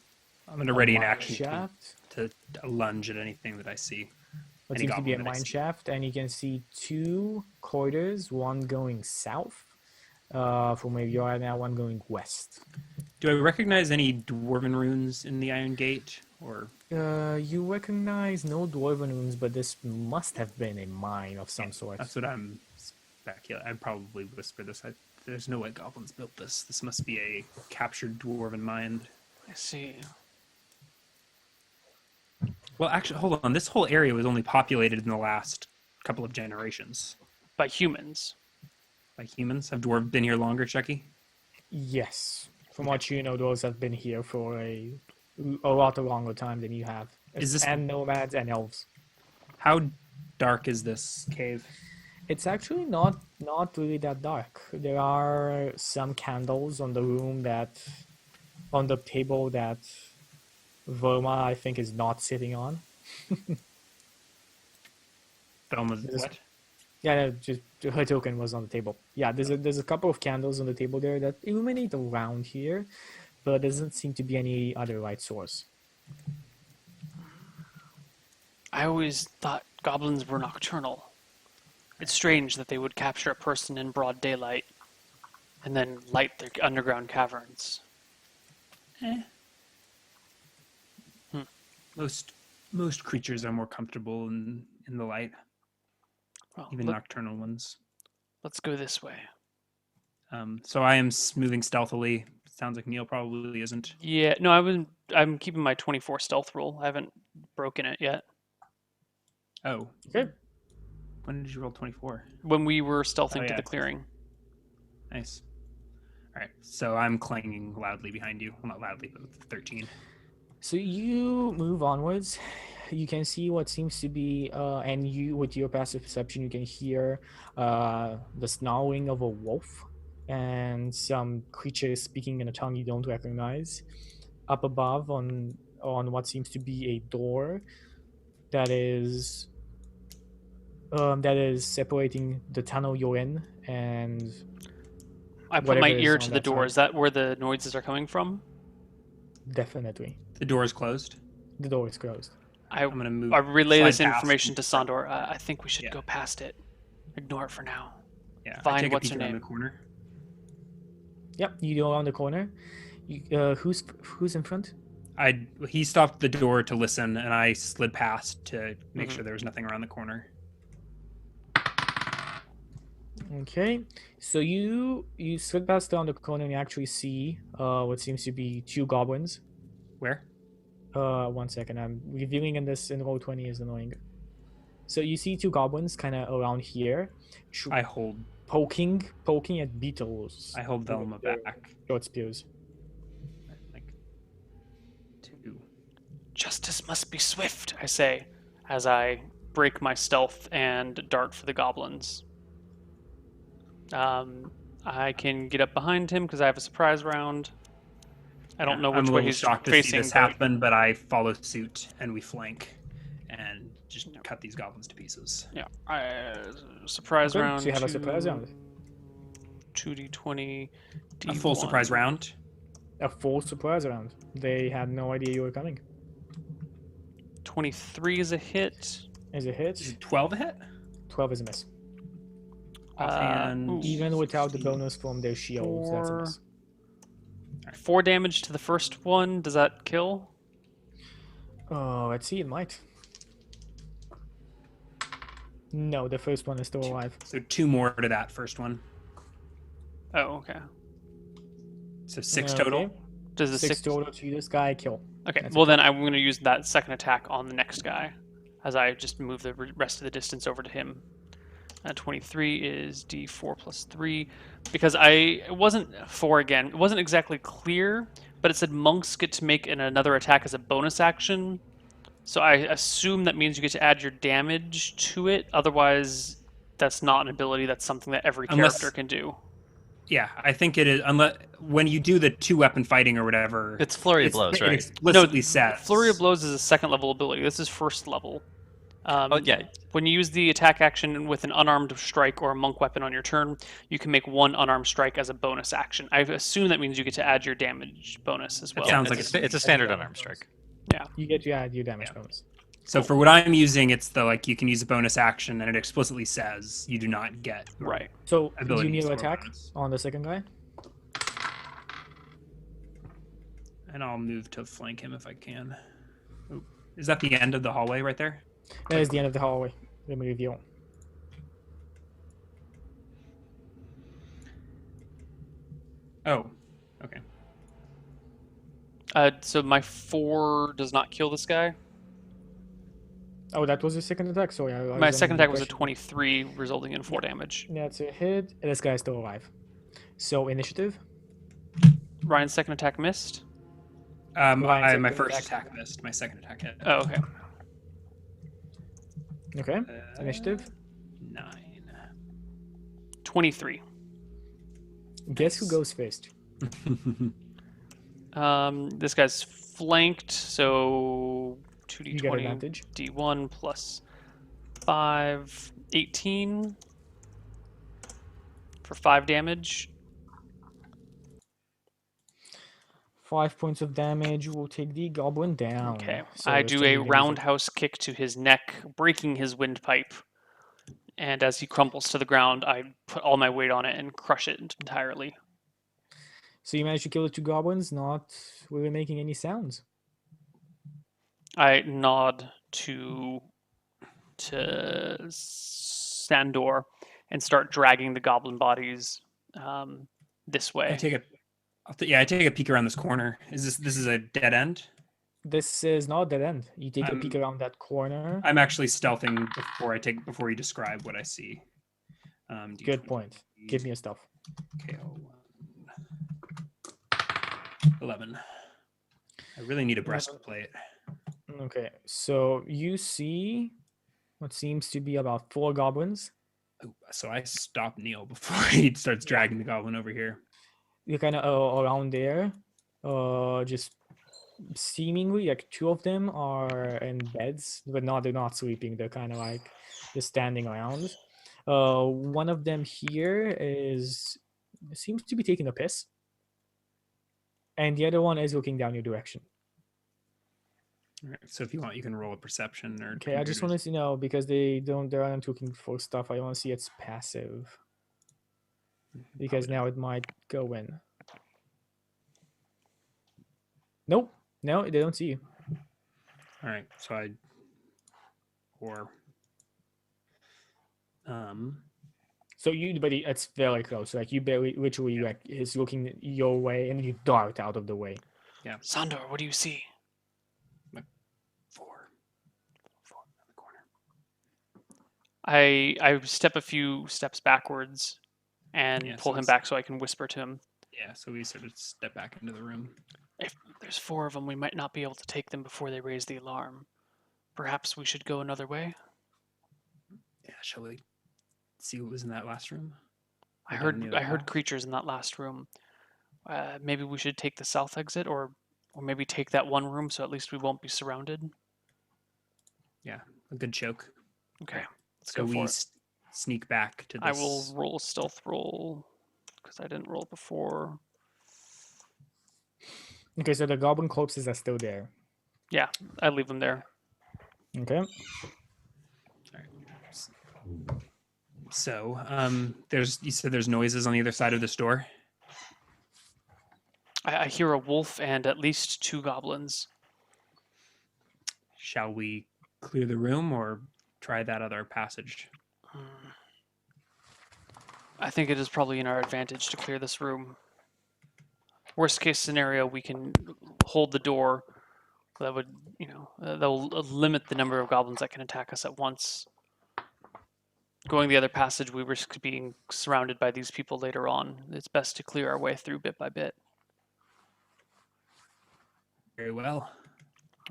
I'm gonna ready an mine action shaft. to lunge at anything that I see. What any seems to be a goblin that I mine see. shaft, and you can see two corridors, one going south from where you are now, one going west. Do I recognize any dwarven runes in the Iron Gate? Or You recognize no dwarven runes, but this must have been a mine of some sort. that's what I'm speculating. I'd probably whisper this. There's no way goblins built this. This must be a captured dwarven mine. I see. Well, actually, hold on. This whole area was only populated in the last couple of generations By humans. by humans. Have dwarves been here longer, Chucky? Yes, from what you know, those have been here for a lot longer time than you have. Is this- and nomads and elves? How dark is this cave? It's actually not really that dark. There are some candles on the room that on the table that Verma I think is not sitting on. Velma's There's- what? Yeah, no, just her token was on the table. Yeah, there's a couple of candles on the table there that illuminate around here, but there doesn't seem to be any other light source. I always thought goblins were nocturnal. It's strange that they would capture a person in broad daylight and then light their underground caverns. Most creatures are more comfortable in the light, Well, even nocturnal ones. let's go this way. So I am moving stealthily. Sounds like Neil probably isn't. Yeah, no, I'm keeping my 24 stealth roll. I haven't broken it yet. Oh, Okay. when did you roll 24? When we were stealthing Oh, to yeah. the clearing. Nice. All right, so I'm clanging loudly behind you. Well, not loudly, but with 13. So you move onwards. You can see what seems to be, and you, with your passive perception, you can hear the snarling of a wolf and some creatures speaking in a tongue you don't recognize. Up above, on what seems to be a door that is separating the tunnel you're in, and I put whatever my is ear on to the that door. side. Is that where the noises are coming from? Definitely, The door is closed. the door is closed. I I'm gonna move. I relay slide this past information and- to Sandor. I think we should Yeah. go past it. Ignore it for now. Yeah, I Fine, take what's a peek her around name? the corner. Yep, you go around the corner. Who's in front? He stopped the door to listen, and I slid past to make Mhm. sure there was nothing around the corner. Okay, so you slid past down the corner and you actually see what seems to be two goblins. Where? 1 second, I'm reviewing in this in roll 20 is annoying. So you see two goblins kind of around here, I hold poking at beetles. Velma with their back. short spears. Like 2. Justice must be swift, I say, as I break my stealth and dart for the goblins. I can get up behind him because I have a surprise round. I don't know I'm which a way little he's shocked to facing. see this but- happen, but I follow suit and we flank and just cut these goblins to pieces. Yeah, surprise Okay, round. so you have a surprise round. 2d20. A full D1. surprise round. A full surprise round. They had no idea you were coming. 23 is a hit. Is a hit. Is 12 a hit? 12 is a miss. Offhand. ooh. Even without the bonus from their shields, that's a miss. 4 damage to the first one. Does that kill? Oh, let's see, it might. No, the first one is still alive. So 2 more to that first one. Oh, okay. So 6 Okay. total. Does the 6 total to this guy, kill. Okay, That's well then I'm going to use that second attack on the next guy, as I just move the rest of the distance over to him. 23 is d4 plus 3, because it wasn't 4 again. It wasn't exactly clear, but it said monks get to make another attack as a bonus action. So I assume that means you get to add your damage to it. Otherwise, that's not an ability. That's something that every Unless- character can do. Yeah, I think it is. Unless when you do the 2-weapon fighting or whatever, It's flurry of blows, it right? explicitly says Flurry of Blows is a second level ability. This is first level. Oh yeah, When you use the attack action with an unarmed strike or a monk weapon on your turn, you can make one unarmed strike as a bonus action. I assume that means you get to add your damage bonus as well. sounds it's, like it's a standard unarmed strike. Yeah. You get to add your damage bonus. So for what I'm using, it's the you can use a bonus action, and it explicitly says you do not get Right. So, do you abilities need to or attack bonus. on the second guy? And I'll move to flank him if I can. Oop. Is that the end of the hallway right there? That is the end of the hallway. Let me reveal. Oh, okay. So my 4 does not kill this guy. Oh, that was the second attack. Sorry, I My was second under the attack was a impression- 23, resulting in 4 damage. That's a hit. This guy's still alive. So initiative. Ryan's second attack missed. Ryan's My second first attack. attack missed. My second attack hit. Oh, okay. Okay. Initiative. 9. 23. Guess who Nice. goes first? This guy's flanked, so You get 2d20 advantage. d1 plus 5, 18 for 5 damage. 5 points of damage will take the goblin down. Okay, So I it's do a 20 damage. roundhouse kick to his neck, breaking his windpipe. And as he crumbles to the ground, I put all my weight on it and crush it entirely. So you managed to kill the 2 goblins, not really making any sounds. I nod to Sandor and start dragging the goblin bodies this way. I take a peek around this corner. This is a dead end? This is not a dead end. You take a peek I'm- around that corner. I'm actually stealthing before you describe what I see. Good point. Give me a stealth. KO 11. I really need a breastplate. Okay, so you see what seems to be about 4 goblins. Ooh, so I stop Neil before he starts dragging the goblin over here. You're kind of around there. Just seemingly like 2 of them are in beds, but they're not sleeping. They're kind of like just standing around. One of them here seems to be taking a piss, and the other one is looking down your direction. All right, so if you want, you can roll a perception or. Okay, I just want to know because they're not looking for stuff. I want to see its passive because now it might go in. Nope, no, they don't see you. All right, so So it's very close. Like you barely, literally, like is looking your way, and you dart out of the way. Sandor, what do you see? 4 in the corner. I step a few steps backwards and Yeah, pull so him it's- back so I can whisper to him. Yeah, so we sort of step back into the room. If there's 4 of them, we might not be able to take them before they raise the alarm. Perhaps we should go another way? Yeah, shall we see what was in that last room? I Or down heard the other I heard path? creatures in that last room. Maybe we should take the south exit, or maybe take that one room so at least we won't be surrounded. Yeah, a good choke. Okay, let's So go we for it. sneak back to this. I will roll a stealth roll because I didn't roll before. Okay, so the goblin corpses are still there. Yeah, I leave them there. Okay. So, you said there's noises on the other side of this door. I hear a wolf and at least 2 goblins. Shall we clear the room or try that other passage? I think it is probably in our advantage to clear this room. Worst case scenario, we can hold the door. That would, that will limit the number of goblins that can attack us at once. Going the other passage, we risk being surrounded by these people later on. It's best to clear our way through bit by bit. Very well.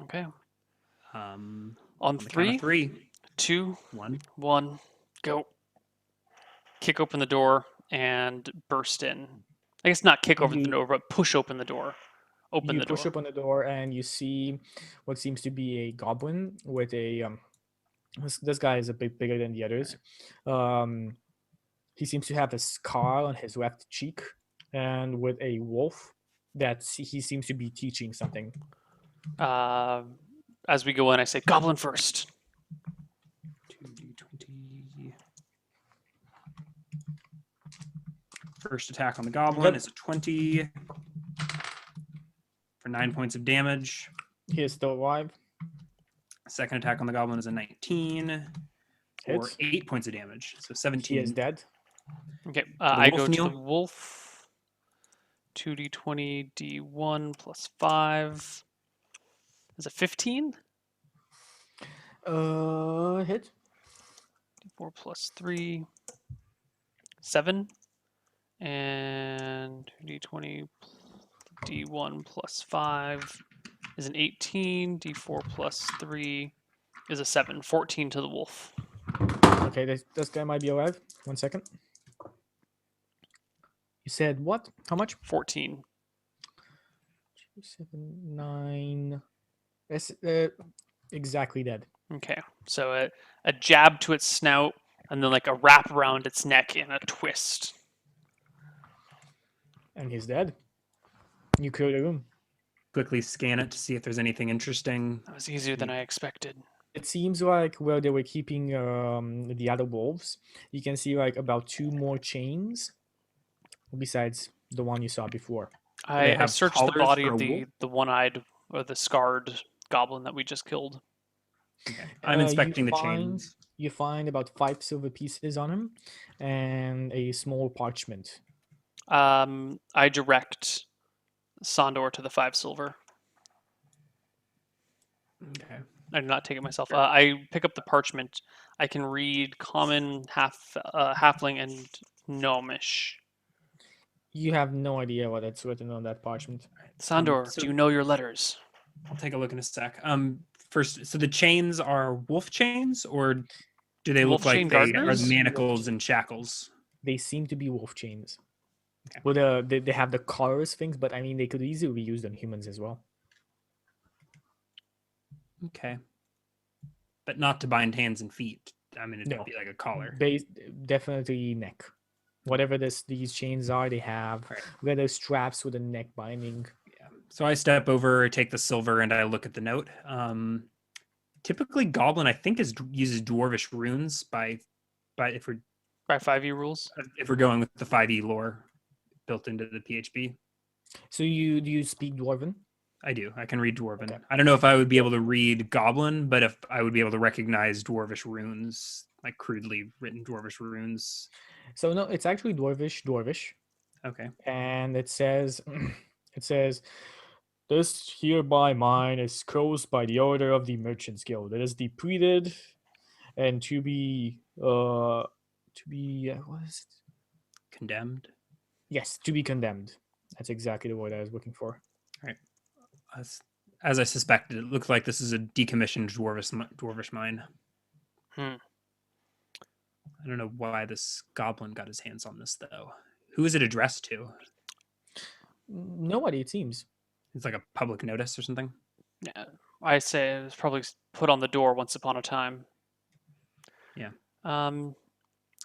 Okay. On On the count 3, of 3, 2, 1. 1, go. Kick open the door and burst in. I guess not kick over the door, but push open the door. Open You the push door. open the door, and you see what seems to be a goblin with a this guy is a bit bigger than the others. He seems to have a scar on his left cheek, and with a wolf that he seems to be teaching something. As we go in, I say, "Goblin first." 2d20. First attack on the goblin is a 20 for 9 points of damage. He is still alive. Second attack on the goblin is a 19 for Hits. 8 points of damage. So 17. He is dead. Okay, the I wolf, go to Neil? the wolf. 2d20 d1 plus 5. Is it 15? Hit. D4 plus 3. 7. And 2d20 d1 plus 5 is an 18. D4 plus 3 is a 7. 14 to the wolf. Okay, this guy might be alive. 1 second. You said what? How much? 14. 7, 9. That's exactly dead. Okay, so a jab to its snout, and then like a wrap around its neck in a twist. And he's dead. You clear the room. Quickly scan it to see if there's anything interesting. That was easier than I expected. It seems like where they were keeping the other wolves, you can see like about 2 more chains besides the one you saw before. they I have searched the collars body for of a wolf? the one-eyed or the scarred goblin that we just killed. Okay. I'm inspecting the chains. You find about 5 silver pieces on him and a small parchment. I direct Sandor to the 5 silver. Okay. I did not take it myself. I pick up the parchment. I can read common, halfling, and gnomish. You have no idea what it's written on that parchment. Sandor, so- do you know your letters? I'll take a look in a sec. First, so the chains are wolf chains, or do they Wolf look like chain they are garters? manacles and shackles? They seem to be wolf chains. Okay. Well, they have the collars things, but I mean, they could easily be used on humans as well. Okay. But not to bind hands and feet. I mean, it'd No. be like a collar. Definitely neck. Whatever these chains are, they have Right. leather straps with a neck binding. Yeah. So I step over, take the silver, and I look at the note. Typically, goblin I think uses dwarvish runes by if By 5e rules? we're going with the 5e lore built into the PHB. So do you speak Dwarven? I do. I can read dwarven. Okay. I don't know if I would be able to read goblin, but if I would be able to recognize dwarvish runes, like crudely written dwarvish runes. So no, it's actually Dwarvish, Okay. and it says, it says, "This hereby mine is closed by the order of the Merchants Guild. It is depleted, and to be what is it? Condemned. Yes, to be condemned. That's exactly the word I was looking for. As I suspected, it looks like this is a decommissioned dwarvish mine. Hmm. I don't know why this goblin got his hands on this, though. Who is it addressed to? Nobody, it seems. It's like a public notice or something? Yeah, I say it was probably put on the door once upon a time. Yeah.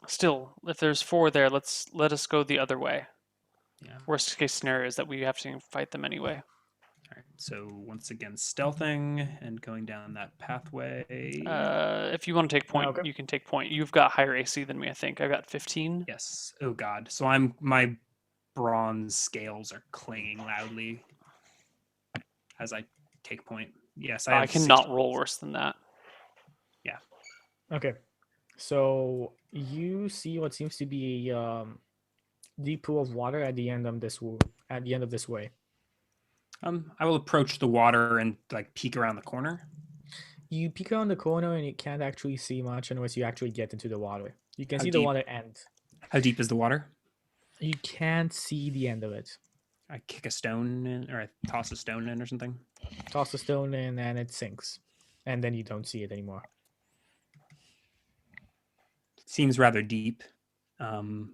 Still, if there's 4 there, let us go the other way. Yeah. Worst case scenario is that we have to fight them anyway. All right. So once again, stealthing and going down that pathway. If you want to take point, Okay. you can take point. You've got higher AC than me, I think. I've got 15. Yes. Oh God. So my bronze scales are clanging loudly as I take point. Yes, I have cannot 16. roll worse than that. Okay. So you see what seems to be a deep pool of water at the end of this way. I will approach the water and like peek around the corner. You peek around the corner and you can't actually see much unless you actually get into the water. You can How see the deep? water end. How deep is the water? You can't see the end of it. I kick a stone in, or I toss a stone in or something. Toss the stone in and it sinks. And then you don't see it anymore. It seems rather deep.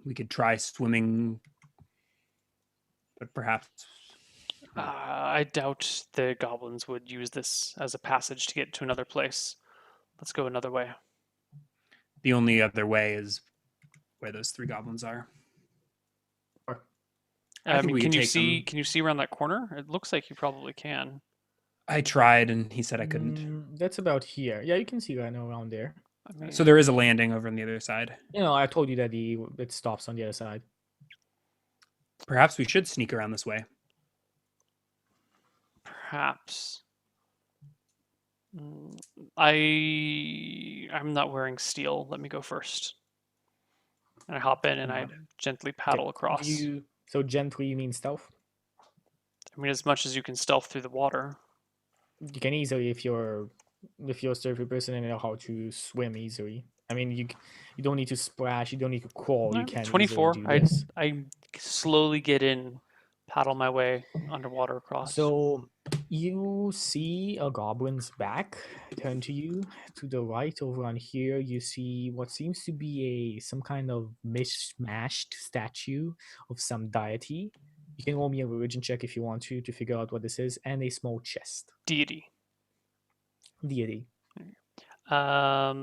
We could try swimming, but perhaps I doubt the goblins would use this as a passage to get to another place. Let's go another way. the only other way is where those 3 goblins are. I I think mean, we can could you take see? them. Can you see around that corner? It looks like you probably can. I tried, and he said I couldn't. That's about here. Yeah, you can see right now around there. I mean, So there is a landing over on the other side. I told you that it stops on the other side. Perhaps we should sneak around this way. perhaps. I'm not wearing steel. Let me go first. And I hop in and I gently paddle across. So gently you mean stealth? I mean, as much as you can stealth through the water. You can easily if you're a surfer person and know how to swim easily. I mean, you don't need to splash. You don't need to crawl. You can 24. easily do this. I slowly get in, paddle my way underwater across. So You see a goblin's back turn to you. To the right, over on here, you see what seems to be some kind of mishmashed statue of some deity. You can roll me a religion check if you want to figure out what this is, and a small chest. Deity. Deity. I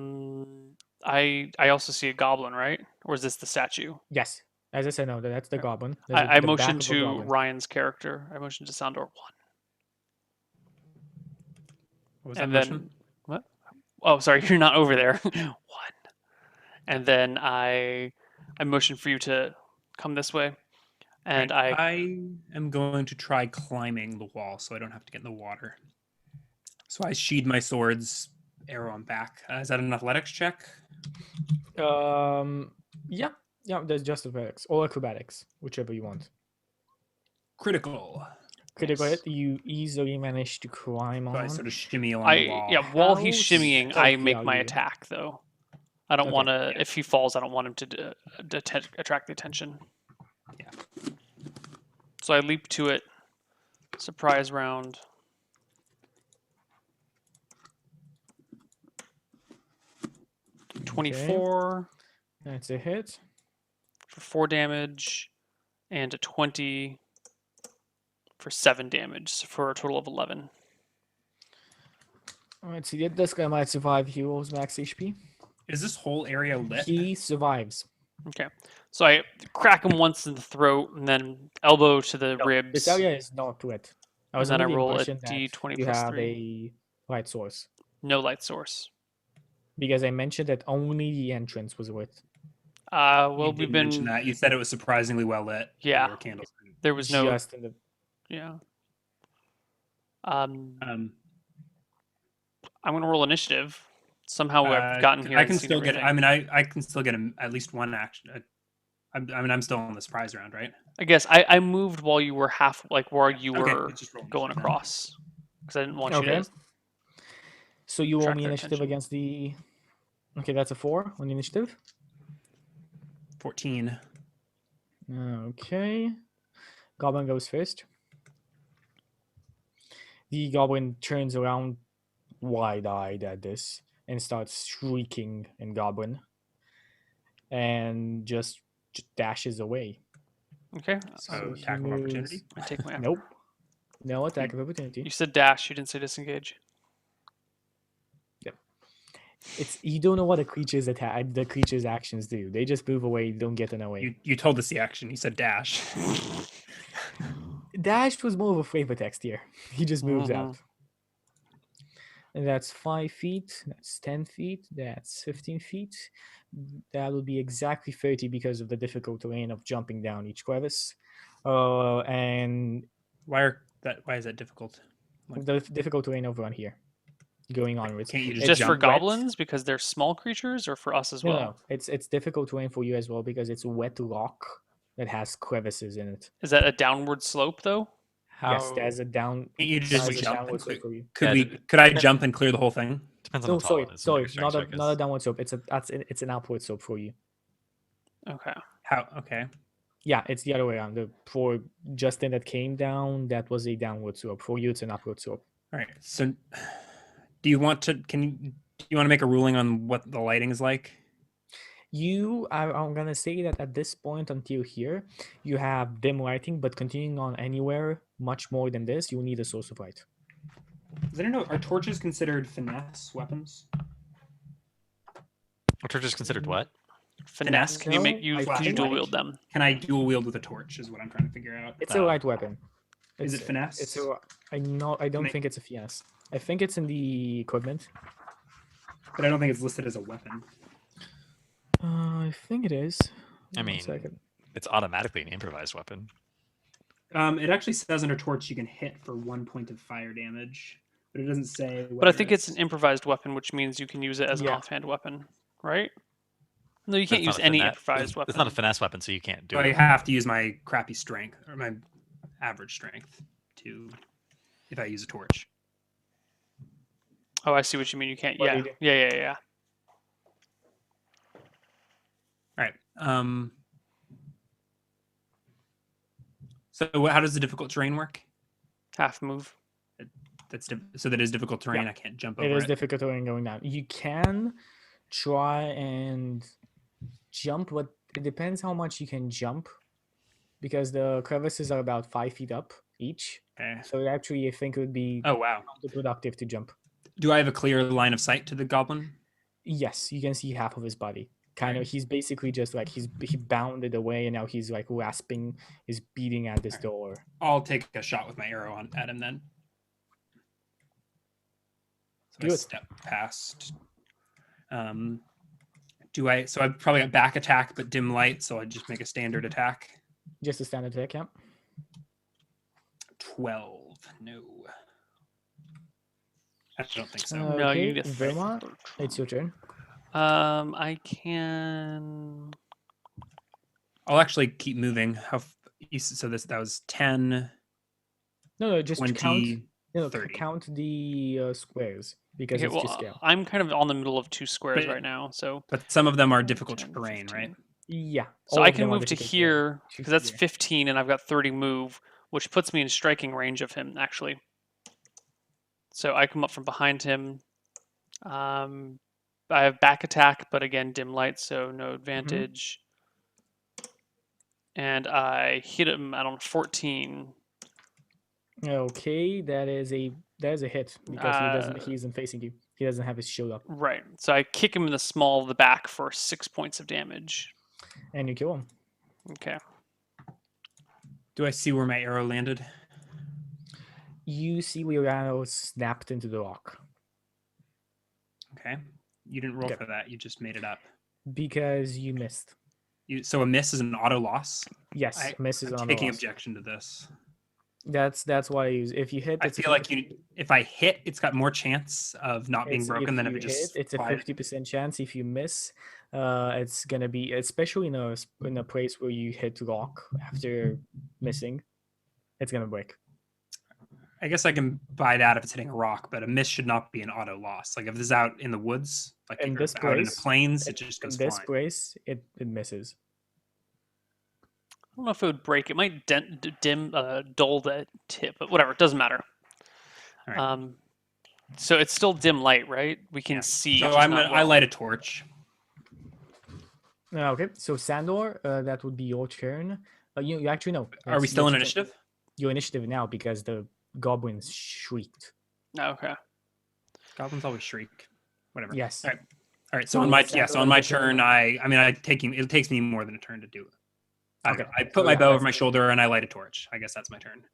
also see a goblin, right? Or is this the statue? Yes. As I said, no, that's the Okay. goblin. There's I the motion back of a to goblin. Ryan's character. I motion to Sandor 1. What was And that then motion? what? Oh, sorry, you're not over there. 1. And then I motion for you to come this way. And Right. I am going to try climbing the wall so I don't have to get in the water. So I sheathe my swords, arrow on back. Is that an athletics check? Yeah, there's just athletics or acrobatics, whichever you want. Critical. Critical Nice. hit, you easily manage to climb So I on. sort of shimmy along the wall. while he's How shimmying, I stealthy make are my you? attack though. I don't Okay, want to. yeah. If he falls, I don't want him to attract the attention. Yeah. So I leap to it. Surprise round. Okay, 24 that's a hit. for 4 damage, and a 20 for 7 damage, so for a total of 11. Alright, so yeah, this guy might survive. He rolls max HP. Is this whole area lit? He survives. Okay, so I crack him once in the throat, and then elbow to the No, ribs, this area is not lit. I and was then I under the roll a impression that d20 you plus have 3. a light source. No light source. Because I mentioned that only the entrance was lit. Well, You we've didn't been. mention that. You said it was surprisingly well lit. Yeah. There were candles. There was no. Just in the Yeah. Um, I'm gonna roll initiative. Somehow I've gotten here. I and can seen still get. everything. I can still get at least one action. I'm still on the surprise round, right? I guess I moved while you were while you Okay, were just roll going initiative then. across, because I didn't want you Okay. to. So you roll Attract me their initiative attention. against the. Okay, that's a 4 on the initiative. 14. Okay. Goblin goes first. The goblin turns around wide-eyed at this and starts shrieking in goblin and just dashes away. Okay. So he attack of moves- opportunity. I take my. Nope. No attack of opportunity. You said dash. You didn't say disengage. It's you don't know what the creature's actions do. They just move away, don't get in the way. You told us the action. You said dash. Dash was more of a flavor text here. He just moves out. And that's 5 feet, that's 10 feet, that's 15 feet. That will be exactly 30 because of the difficult terrain of jumping down each crevice. And Why is that difficult? the difficult terrain over on here. Going onwards. Can't you It's Just for wet. goblins because they're small creatures, or for us as No, well. no, it's difficult terrain for you as well because it's wet rock that has crevices in it. Is that a downward slope though? Yes, there's a down. Can't you there's just a jump? downward slope for you. Could I jump and clear the whole thing? Depends on No, how tall it is. sorry, and what your strength check not a is. downward slope. It's an upward slope for you. Okay. How? Okay. Yeah, it's the other way around. For Justin that came down, that was a downward slope. For you, it's an upward slope. All right. So, do you want to? Do you want to make a ruling on what the lighting is like? I'm gonna say that at this point until here, you have dim lighting, but continuing on anywhere much more than this, you need a source of light. I don't know. Are torches considered finesse weapons? What church is considered what? Finesse. Can you No, use? I Can you think- dual wield them? Can I dual wield with a torch? Is what I'm trying to figure out. It's a light weapon. Is it It's- finesse? It's a. I don't May- think it's a finesse. I think it's in the equipment. But I don't think it's listed as a weapon. I think it is. I One mean, second. it's automatically an improvised weapon. It actually says under torch you can hit for 1 point of fire damage, but it doesn't say. But I whether think it's an improvised weapon, which means you can use it as an Yeah. offhand weapon, right? No, you But can't it's use not a any finesse- improvised weapon. It's not a finesse weapon, so you can't do So I it. have to use my crappy strength or my average strength to if I use a torch. Oh, I see what you mean. You can't. What do Yeah. you do? Yeah. All right. So how does the difficult terrain work? Half move. so that is difficult terrain. Yeah. I can't jump It over is it. difficult going down. You can try and jump, but it depends how much you can jump, because the crevices are about 5 feet up each. Okay. So actually, I think it would be Oh wow. counterproductive to jump. Do I have a clear line of sight to the goblin? Yes, you can see half of his body. Kind Right. of, he's basically just like he bounded away, and now he's like rasping, he's beating at this door. I'll take a shot with my arrow at him then. So Do I it. step past. So I've probably got back attack, but dim light, so I just make a standard attack. Just a standard attack, yeah. 12. No. I don't think so. No, you Okay, need a Vilma, it's your turn. I can. I'll actually keep moving. So that was 10, No, just 20, count. No, 30. count the squares, because Okay, it's well, to scale. I'm kind of on the middle of 2 squares But- right now, so But some of them are difficult 10, terrain, 15. right? Yeah. So all I of can them are move to difficult here to because that's clear. 15, and I've got 30 move, which puts me in striking range of him actually. So I come up from behind him. I have back attack, but again dim light, so no advantage. And I hit him at on 14. Okay, that is a hit, because he isn't facing you. He doesn't have his shield up, Right. So I kick him in the small of the back for 6 points of damage. and you kill him. Okay. Do I see where my arrow landed? You see where your arrow snapped into the rock, Okay. You didn't roll Okay. for that. You just made it up. because you missed. So a miss is an auto loss. Yes, miss is I'm on taking the loss. objection to this. That's why if you hit, I it's a feel like 50 if I hit, it's got more chance of not being broken than if it just it's a flies. 50% chance. If you miss, it's gonna be, especially in a place where you hit rock after missing, it's gonna break. I guess I can buy that if it's hitting a rock, but a miss should not be an auto loss. Like if this is out in the woods, like In or this out in the place- plains, it just In goes this flying. place, it misses. I don't know if it would break. It might dull the tip, but whatever. It doesn't matter. All right. So it's still dim light, right? We can Yeah. see. So just I not well. light a torch. Okay, so Sandor, that would be your turn. You actually know. Are we still in initiative? Your initiative now, because the goblins shrieked. Okay. Goblins always shriek. Whatever. Yes. All right. All right. So So on my Sandor on my gets your turn, it takes me more than a turn to do it. I don't Okay. know. I So put my yeah, bow over that's- my shoulder and I light a torch. I guess that's my turn.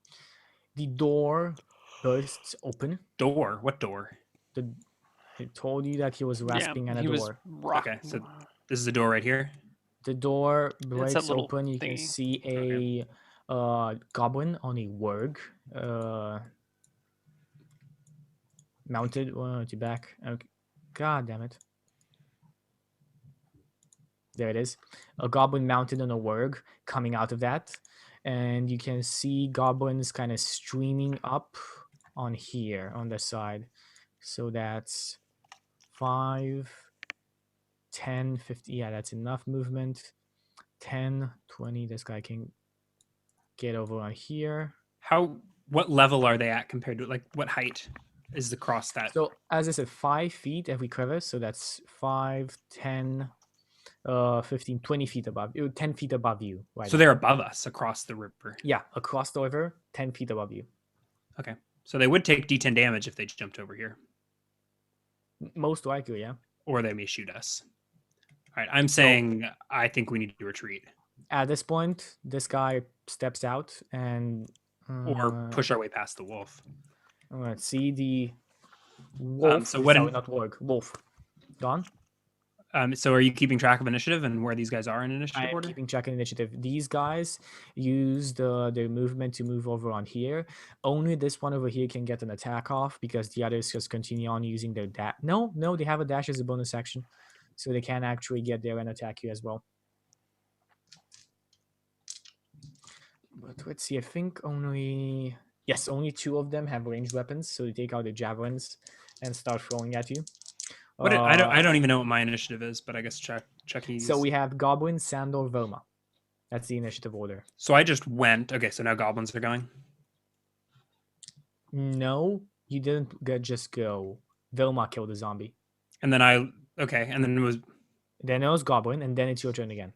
The door bursts open. Door? What door? It told you that he was rasping at a he was door. Okay, so this is the door right here. The door that breaks little open. You can thingy. see a goblin on a warg, mounted to back. Okay. God damn it! There it is. A goblin mounted on a warg coming out of that, and you can see goblins kind of streaming up on here on the side. So that's 5, 10, 50. Yeah, that's enough movement. 10, 20. This guy can get over on here. What level are they at compared to, like, what height is across that? So as I said, 5 feet every crevice. So that's 5, 10, 15, 20 feet above you, 10 feet above you. Right So now. they're above us across the river. Yeah, across the river, 10 feet above you. Okay. So they would take D10 damage if they jumped over here, Most likely, yeah. or they may shoot us. All right. I'm saying I think we need to retreat At this point, this guy steps out and or push our way past the wolf. let's see the wolf. so what sorry, in- not warg, wolf. Gone. So are you keeping track of initiative and where these guys are in initiative I am order? keeping track of initiative. These guys use their movement to move over on here. Only this one over here can get an attack off, because the others just continue on using their dash. No, they have a dash as a bonus action, so they can actually get there and attack you as well. But let's see. I think only 2 of them have ranged weapons, so they take out their javelins and start throwing at you. I don't even know what my initiative is, but I guess Chucky's. So we have Goblin, Sandor, Velma. That's the initiative order. So I just went. Okay, so now goblins are going. No, You didn't just go. Vilma killed the zombie. And then and then it was Then it was Goblin, and then it's your turn again.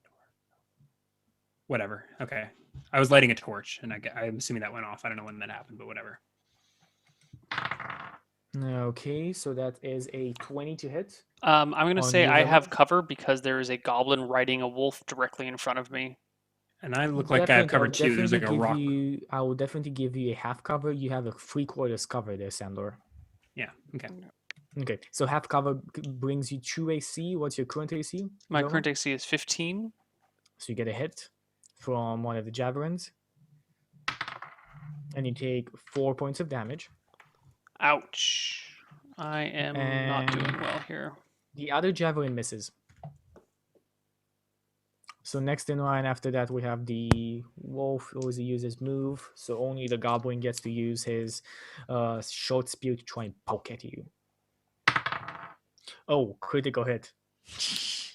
whatever. Okay. I was lighting a torch, and I'm assuming that went off. I don't know when that happened, but whatever. Okay, so that is a 20 to hit. I'm going to On say you, I Vilma? have cover because there is a goblin riding a wolf directly in front of me. And I look like I have cover too. There's like a rock. I will definitely give you a half cover. You have a 3/4 cover there, Sandor. Yeah. Okay. Okay, so half cover brings you 2 AC. What's your current AC? My Vilma? current AC is 15. So you get a hit from one of the javelins. And you take 4 points of damage. Ouch. I am not doing And- well here. The other javelin misses. So next in line after that we have the wolf who uses move. So only the goblin gets to use his short spear to try and poke at you. Oh, critical hit.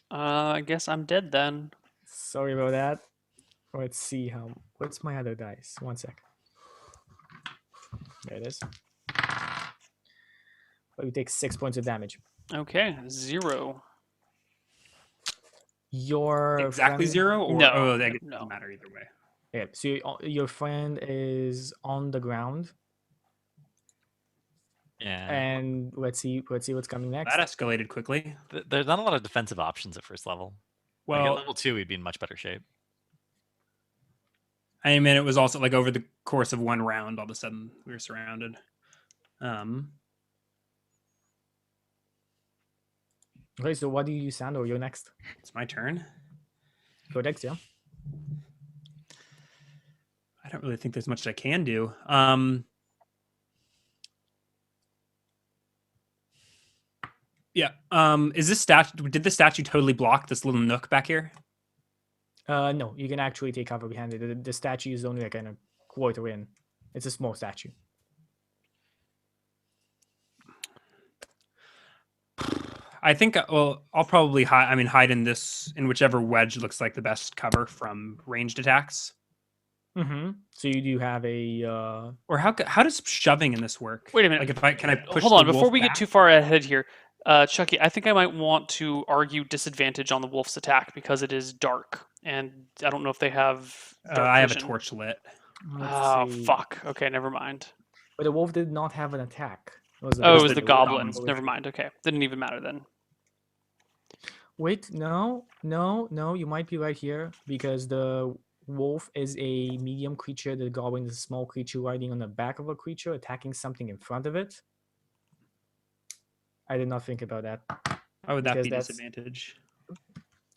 I guess I'm dead then. Sorry about that. Let's see what's my other dice? 1 sec. There it is. But you take 6 points of damage. Okay, 0. Your Exactly friend- 0, or No, that no. doesn't matter either way. Yeah, so your friend is on the ground, Yeah. and let's see what's coming next. That escalated quickly. There's not a lot of defensive options at first level. Like at Well, level 2, we'd be in much better shape. I mean, it was also like over the course of one round, all of a sudden we were surrounded. Okay, so what do you use, Sandor? You're next. It's my turn. Go next, yeah. I don't really think there's much I can do. Yeah. Is this statue? Did the statue totally block this little nook back here? No, you can actually take cover behind it. The statue is only like a quarter in. It's a small statue. I think. Well, I'll probably hide. I mean, hide in whichever wedge looks like the best cover from ranged attacks. Mm-hmm. So you do have a. Or how does shoving in this work? Wait a minute. Like can I push? Hold on, the before wolf we get back? too far ahead here, Chucky, I think I might want to argue disadvantage on the wolf's attack because it is dark, and I don't know if they have. Dark I have a vision. torch lit. Let's Oh see. fuck! Okay, never mind. But the wolf did not have an attack. It was Oh, it was the the goblins. goblins. Never mind. Okay, didn't even matter then. Wait, no. You might be right here because the wolf is a medium creature. The goblin is a small creature riding on the back of a creature, attacking something in front of it. I did not think about that. Why would that Because be that's- disadvantage?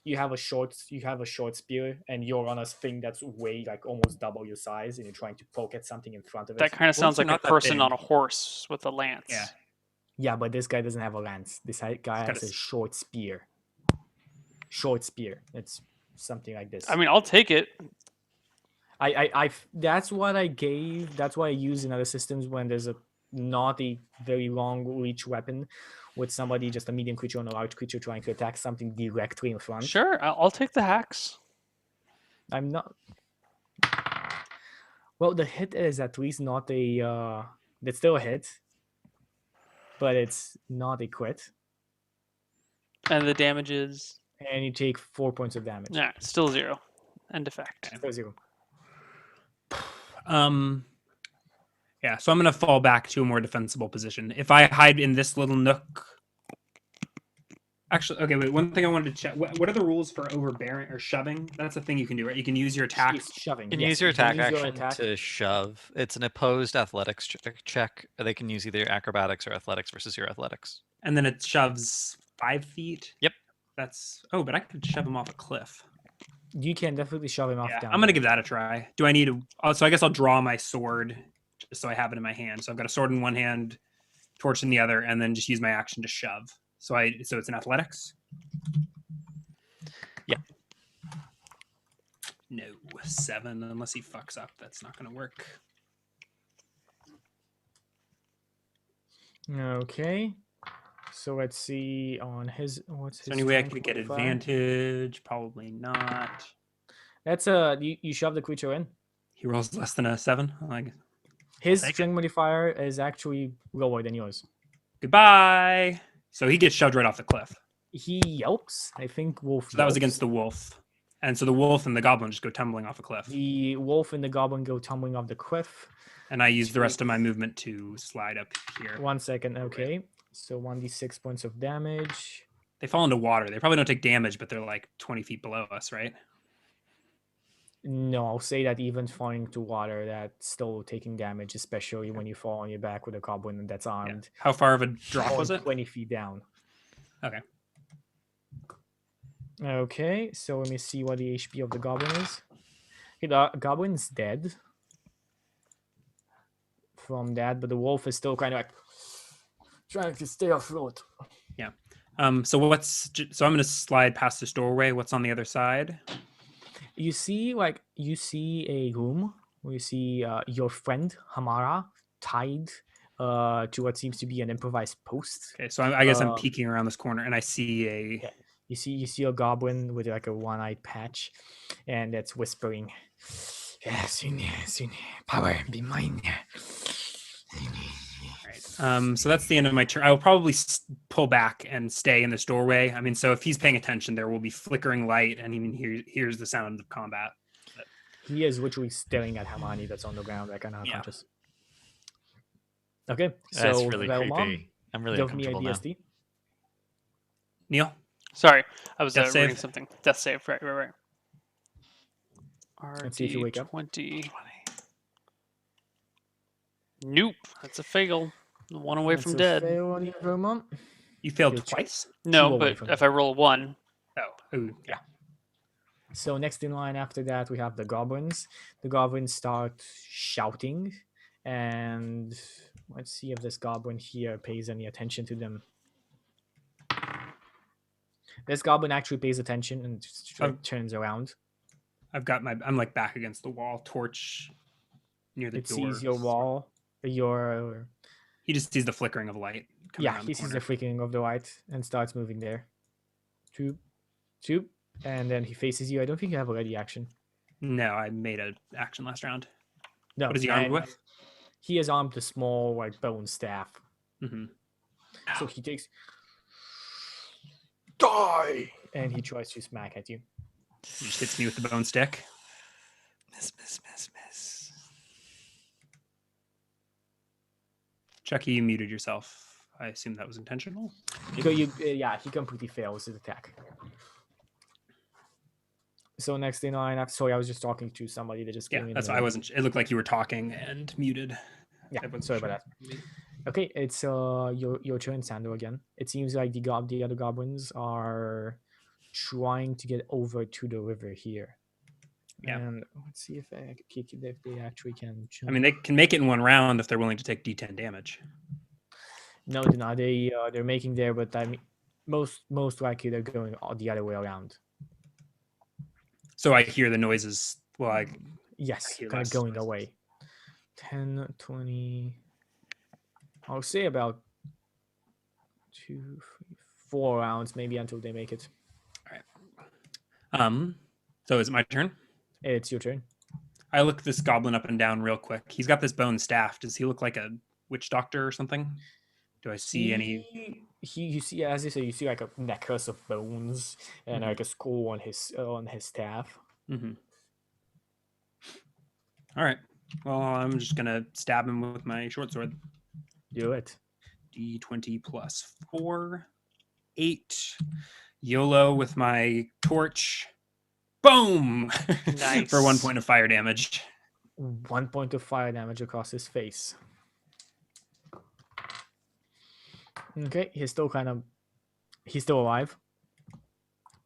You have a short spear, and you're on a thing that's way like almost double your size, and you're trying to poke at something in front of it. That kind of Wolves sounds are like a not that person big. on a horse with a lance. Yeah. Yeah, but this guy doesn't have a lance. This guy got has a a short spear. Short spear. It's something like this. I mean, I'll take it. That's what I gave. That's what I use in other systems when there's not a very long reach weapon with somebody, just a medium creature on a large creature trying to attack something directly in front. Sure, I'll take the hacks. I'm not. Well, the hit is at least not a. It's still a hit, but it's not a crit, And the damage is and you take 4 points of damage. yeah, still 0. End effect. Still 0. Yeah, so I'm gonna fall back to a more defensible position. If I hide in this little nook. Actually, okay, wait. One thing I wanted to check. What are the rules for overbearing or shoving? That's a thing you can do, right? You can use your attack. It's shoving. You can yes, use your can attack use your action attack. to shove. It's an opposed athletics check. They can use either acrobatics or athletics versus your athletics. And then it shoves 5 feet. Yep. But I could shove him off a cliff. You can definitely shove him off Yeah, down. I'm gonna there. give that a try. Do I need to? Oh, so I guess I'll draw my sword just so I have it in my hand. So I've got a sword in one hand, torch in the other, and then just use my action to shove. So it's an athletics. Yeah. No, 7 unless he fucks up. That's not gonna work. Okay. So let's see on his what's Is his there any way I strength could get 25? advantage? Probably not. That's you shove the creature in. He rolls less than a 7. His take it. strength modifier is actually lower than yours. Goodbye. So he gets shoved right off the cliff. He yelps. I think wolf. So that was yelps. against the wolf. And so the wolf and the goblin just go tumbling off a cliff. The wolf and the goblin go tumbling off the cliff. And I use the rest of my movement to slide up here. 1 second. Okay. So 1d6 points of damage. They fall into water. They probably don't take damage, but they're like 20 feet below us, right? No, I'll say that even falling to water, that's still taking damage, especially when you fall on your back with a goblin that's Yeah. armed. How far of a drop was Falling it? 20 feet down. Okay. Okay, so let me see what the HP of the goblin is. Okay, the goblin's dead from that, but the wolf is still kind of like trying to stay afloat. So I'm going to slide past this doorway. What's on the other side? You see a room where you see your friend Hamara tied to what seems to be an improvised post. Okay, so I guess I'm Uh, peeking around this corner and I see a. Yeah. You see a goblin with like a one-eyed patch, and that's whispering, soon, power be mine. Right. So that's the end of my turn. I will probably pull back and stay in this doorway. I mean, so if he's paying attention, there will be flickering light, and he hears the sound of combat. He is literally staring at Hamani that's on the ground, like unconscious. Okay, That's so really Velma, creepy. I'm really give me a uncomfortable now. DSD. Neil, Sorry, I was Death reading save? something. Death save, right. Let's see if you wake up. RD20. Nope, that's a fail. One away That's from a dead. fail on you, Velma. you failed You're twice. No, Two away but from if I roll a 1, Oh, ooh, yeah. So next in line after that, we have the goblins. The goblins start shouting, and let's see if this goblin here pays any attention to them. This goblin actually pays attention and just Oh. turns around. I'm like back against the wall, torch near the It door. sees your wall, your He just sees the flickering of light. Coming yeah. around He the sees corner. the flicking of the light and starts moving there. Two, and then he faces you. I don't think you have a ready action. No, I made an action last round. No. What is he armed and with? He is armed with a small like bone staff. Mm-hmm. So he takes die, and he tries to smack at you. He just hits me with the bone stick. Miss. Chucky, you muted yourself. I assume that was intentional. Because he completely fails his attack. So next in line, sorry, I was just talking to somebody that just Yeah, came in. that's why I wasn't. It looked like you were talking and muted. Yeah, I wasn't sorry sure. about that. Okay, it's your turn, Sandro, again. It seems like the other goblins are trying to get over to the river here. Yeah. And let's see if they actually can jump. I mean, they can make it in one round if they're willing to take D10 damage. No, they're not. They're making there, but I mean, most likely they're going the other way around. So I hear the noises. Well, Yes, hear kind of less going noises. away. 10, 20. I'll say about 2, 3, 4 rounds, maybe until they make it. So is it my turn? It's your turn. I look this goblin up and down real quick. He's got this bone staff. Does he look like a witch doctor or something? Do I see any? You see, as you say, you see like a necklace of bones and like a skull on his staff. Mm-hmm. All right. Well, I'm just gonna stab him with my short sword. Do it. D20 plus 4, 8. YOLO with my torch. Boom! Nice. For 1 point of fire damage. 1 point of fire damage across his face. Okay, he's still alive,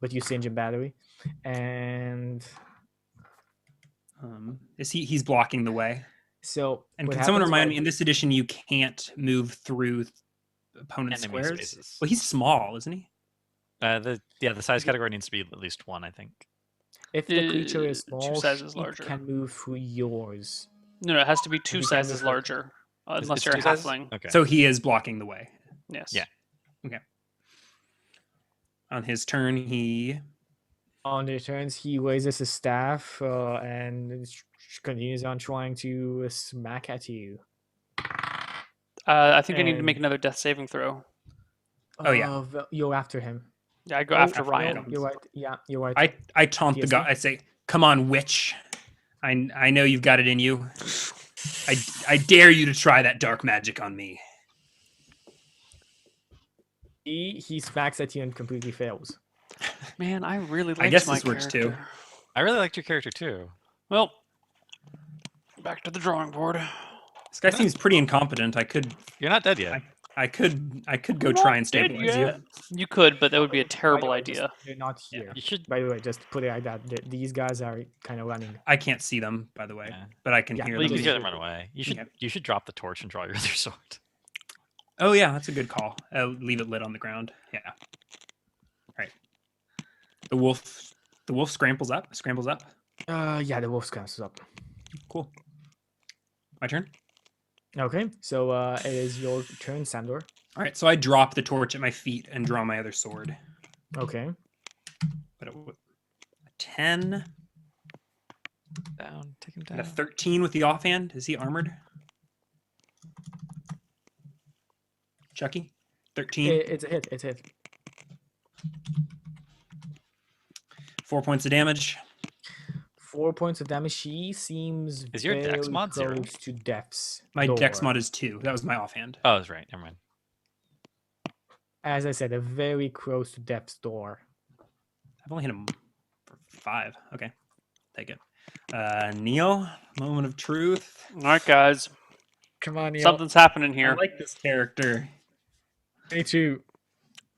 but you singe him badly, and He's blocking the way. so. And what can someone happens remind when- me, in this edition, you can't move through opponent Enemy squares? spaces. Well, he's small, isn't he? The size category needs to be at least 1, I think. If the creature is 2 small, sizes it larger. can move through yours. No, it has to be 2 You can't sizes move forward. larger, It's unless you're a 2 sizes? halfling. Okay. So he is blocking the way. Yes. Yeah. On his turn, he On the turns, he raises his staff and continues on trying to smack at you. I think I need to make And another death saving throw. Oh, yeah. You're after him. Yeah, I go Oh, after after Ryan. him. You're right. Yeah, you're right. I taunt the DSD? guy. I say, "Come on, witch! I know you've got it in you. I dare you to try that dark magic on me." He smacks at you and completely fails. Man, I really I liked guess my this works too. character. I really liked your character too. Well, back to the drawing board. This guy seems pretty incompetent. You're not dead yet. I could go try and Dead stabilize you. yet. You could, but that would be a By the terrible way, just- idea. They're not here. You should. By the way, just put it like that. These guys are kind of running. I can't see them, by the way, Yeah. but I can Yeah, hear Well, you them. can hear them run away. You should. Okay. You should drop the torch and draw your other sword. Oh yeah, that's a good call. Leave it lit on the ground. Yeah. All right. The wolf scrambles up. Yeah, the wolf comes up. Cool. My turn. Okay, so it is your turn, Sandor. All right. So I drop the torch at my feet and draw my other sword. Okay. But a 10 Down. Take him and a down. 13 with the offhand. Is he armored? Chucky. 13. It's a hit. It's a hit. 4 points of damage. 4 points of damage. She seems Is your dex very mod 0? close to death's My dex door. mod is 2. That was my offhand. Oh, that's right. Never mind. As I said, they're very close to death's door. I've only hit him for 5. Okay. Take it. Neil, moment of truth. All right, guys. Come on, Neil. Something's happening I here. like this character. Me too.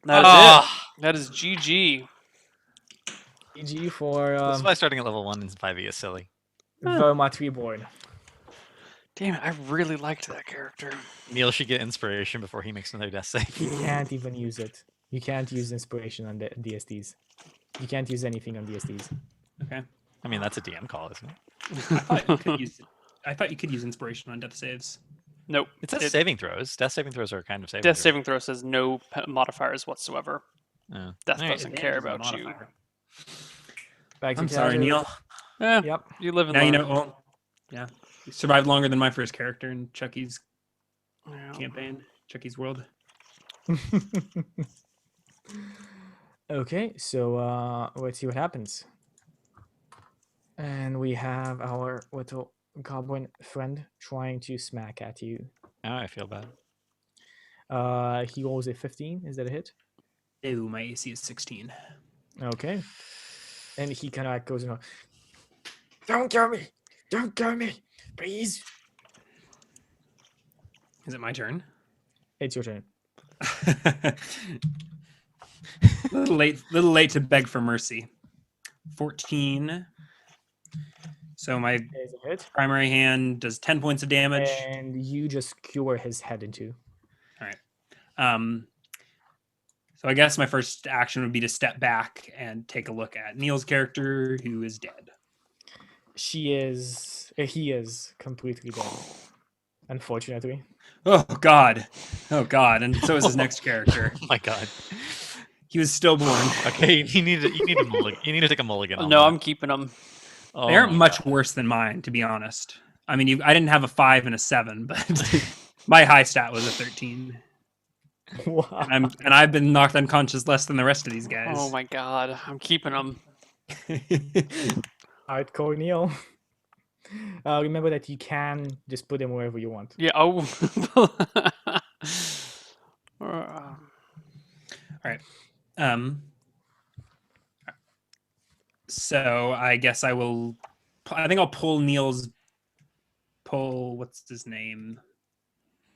That is Ah! it. That is GG. GG for This is why starting at level 1 in 5e is silly. Vermont Reborn. Damn it, I really liked that character. Neil should get inspiration before he makes another death save. You can't even use it. You can't use inspiration on the DSDs. You can't use anything on DSDs. Okay. I mean, that's a DM call, isn't it? I thought you could use inspiration on death saves. Nope. It says saving throws. Death saving throws are kind of saving Death throws. saving throw says no modifiers whatsoever. Oh. Death Alright. doesn't care about you. Back to I'm sorry, casual. Neil. Yep. You live and Now you learn. know. Well, yeah, you survived longer than my first character in Chucky's Yeah. campaign, Chucky's world. Okay, so let's see what happens. And we have our little goblin friend trying to smack at you. Now I feel bad. He rolls a 15. Is that a hit? Ew, my AC is 16. Okay. And he kind of like goes, don't kill me! Don't kill me! Please! Is it my turn? It's your turn. Little late to beg for mercy. 14. So my There's a hit. primary hand does 10 points of damage. And you just cure his head into. All right. So I guess my first action would be to step back and take a look at Neil's character, who is dead. He is completely dead. Unfortunately. Oh God, and so is his next character. Oh my god. He was stillborn. Okay, you need a mulligan. You need to take a mulligan. on No, that. I'm keeping them. Oh They aren't my much God. worse than mine, to be honest. I mean, I didn't have a 5 and a 7, but my high stat was a 13. Wow. And I've been knocked unconscious less than the rest of these guys. Oh my god, I'm keeping them. Hardcore Neil. Remember that you can just put them wherever you want. Yeah. Oh. All right. So I guess I will. I think I'll pull what's his name,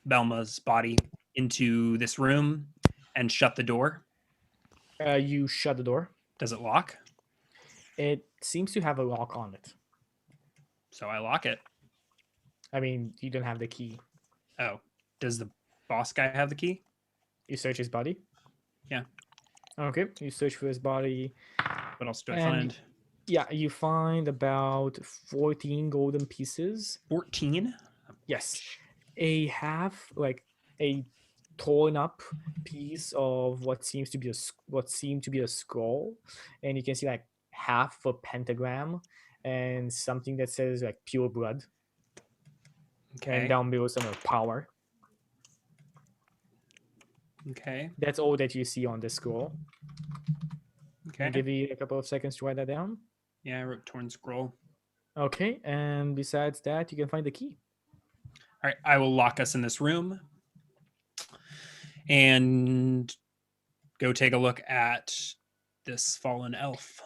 Belma's body into this room and shut the door. You shut the door. Does it lock? It seems to have a lock on it. So I lock it. I mean, you don't have the key. Oh, does the boss guy have the key? You search his body. Yeah. Okay. You search for his body. What else do I And- find? Yeah, you find about 14 golden pieces. 14. Yes. A torn up piece of what seemed to be a scroll, and you can see like half a pentagram and something that says like pure blood, and Okay. down below some power. Okay. That's all that you see on the scroll. I'll Okay. give you a couple of seconds to write that down. Yeah, I wrote torn scroll. Okay, and besides that, you can find the key. All right, I will lock us in this room and go take a look at this fallen elf.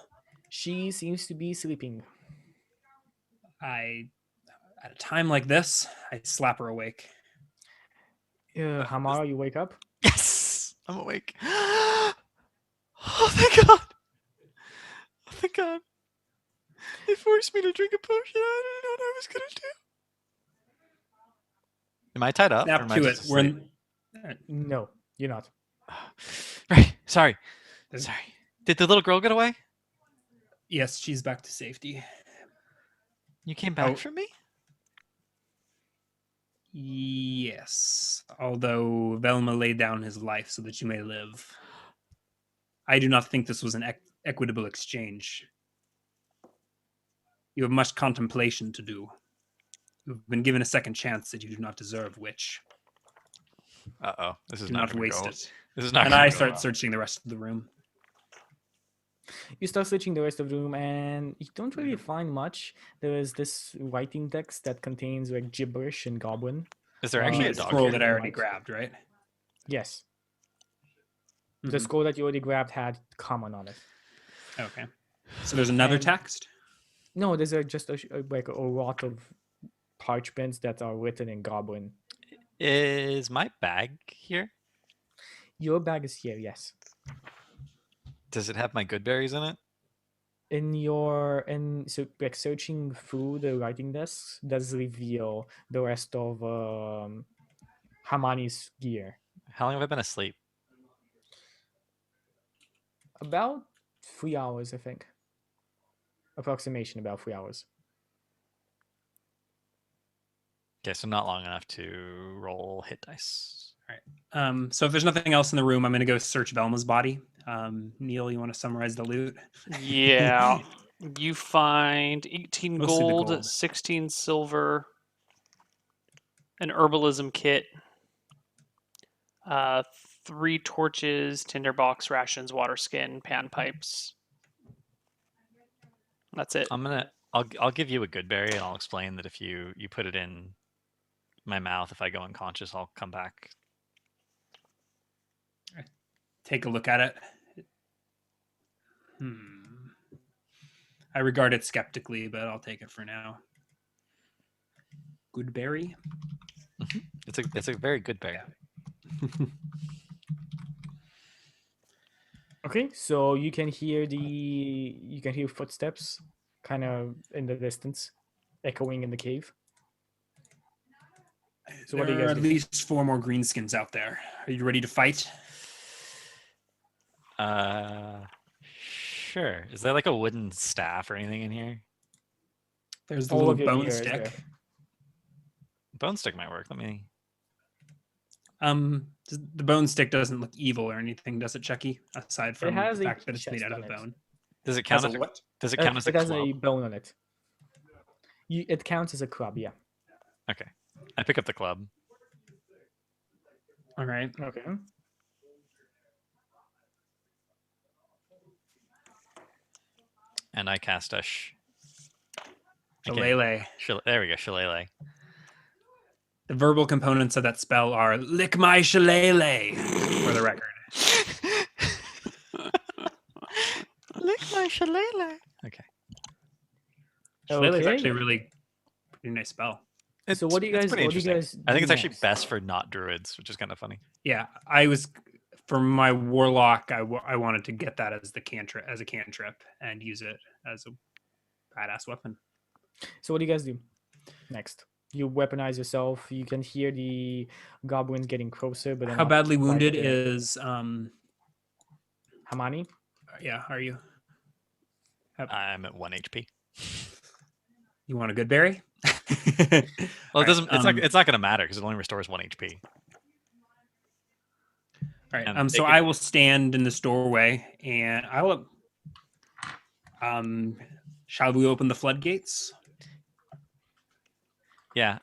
She seems to be sleeping. At a time like this, I slap her awake. Hamara, you wake up. Yes, I'm awake. Oh, thank God! Oh, thank God! They forced me to drink a potion. I didn't know what I was gonna do. Am I tied up? Or Snap am I to just it. We're asleep? in, No, you're not. Right. Sorry. There's- Sorry. Did the little girl get away? yes, she's back to safety. You came back Oh. for me? Yes, although Velma laid down his life so that you may live. I do not think this was an equitable exchange. You have much contemplation to do. You've been given a second chance that you do not deserve, witch. Uh-oh. This is Do not not gonna waste go. it. This is not And gonna I go start well. searching the rest of the room. You start searching the rest of the room, and you don't really find much. There is this writing text that contains like gibberish and goblin. Is there You actually need a the dog scroll here? that I already Right. grabbed, right? Yes, the Mhm. scroll that you already grabbed had common on it. Okay. So there's another And- text? No, there's like a lot of parchments that are written in goblin. Is my bag here? Your bag is here, yes. Does it have my good berries in it? So like searching through the writing desks does reveal the rest of Hamani's gear. How long have I been asleep? About 3 hours, I think. Approximation about 3 hours. Okay, so not long enough to roll hit dice. So if there's nothing else in the room, I'm going to go search Velma's body. Neil, you want to summarize the loot? Yeah. You find 18 Mostly the gold, gold. 16 silver, an herbalism kit, 3 torches, tinderbox, rations, water skin, pan pipes. That's it. I'll give you a good berry, and I'll explain that if you put it in my mouth, if I go unconscious, I'll come back. Take a look at it. I regard it skeptically, but I'll take it for now. Good berry. It's a very good berry. Okay, so you can hear footsteps kind of in the distance, echoing in the cave. So what do you There are guys at do? least 4 more greenskins out there. Are you ready to fight? Sure. Is there like a wooden staff or anything in here? There's the All little of your bone gear is stick. there. Bone stick might work. Let me. The bone stick doesn't look evil or anything, does it, Chucky? Aside from has the a fact that it's made chest out on of it. bone. Does it count Has as a a, what? Does it count as a It has club? a bone on it. It counts as a club, yeah. Okay. I pick up the club. All right. Okay. And I cast a I can't- Shillelagh. There we go, shillelagh. The verbal components of that spell are lick my shillelagh, for the record. Lick my shillelagh. Okay. Shillelagh is Okay. actually a really pretty nice spell. So what do you It's guys? pretty What do you interesting. guys? I think do it's actually next? best for not druids, which is kind of funny. Yeah, for my warlock, I wanted to get that as a cantrip and use it as a badass weapon. So what do you guys do next? You weaponize yourself. You can hear the goblins getting closer, but they're How not badly quite wounded there. is Hamani? yeah, are you? I'm at 1 HP. You want a good berry? Well, All it doesn't. right, It's not going to matter because it only restores 1 HP. All right. and So they I can- will stand in this doorway and Shall we open the floodgates? Yeah.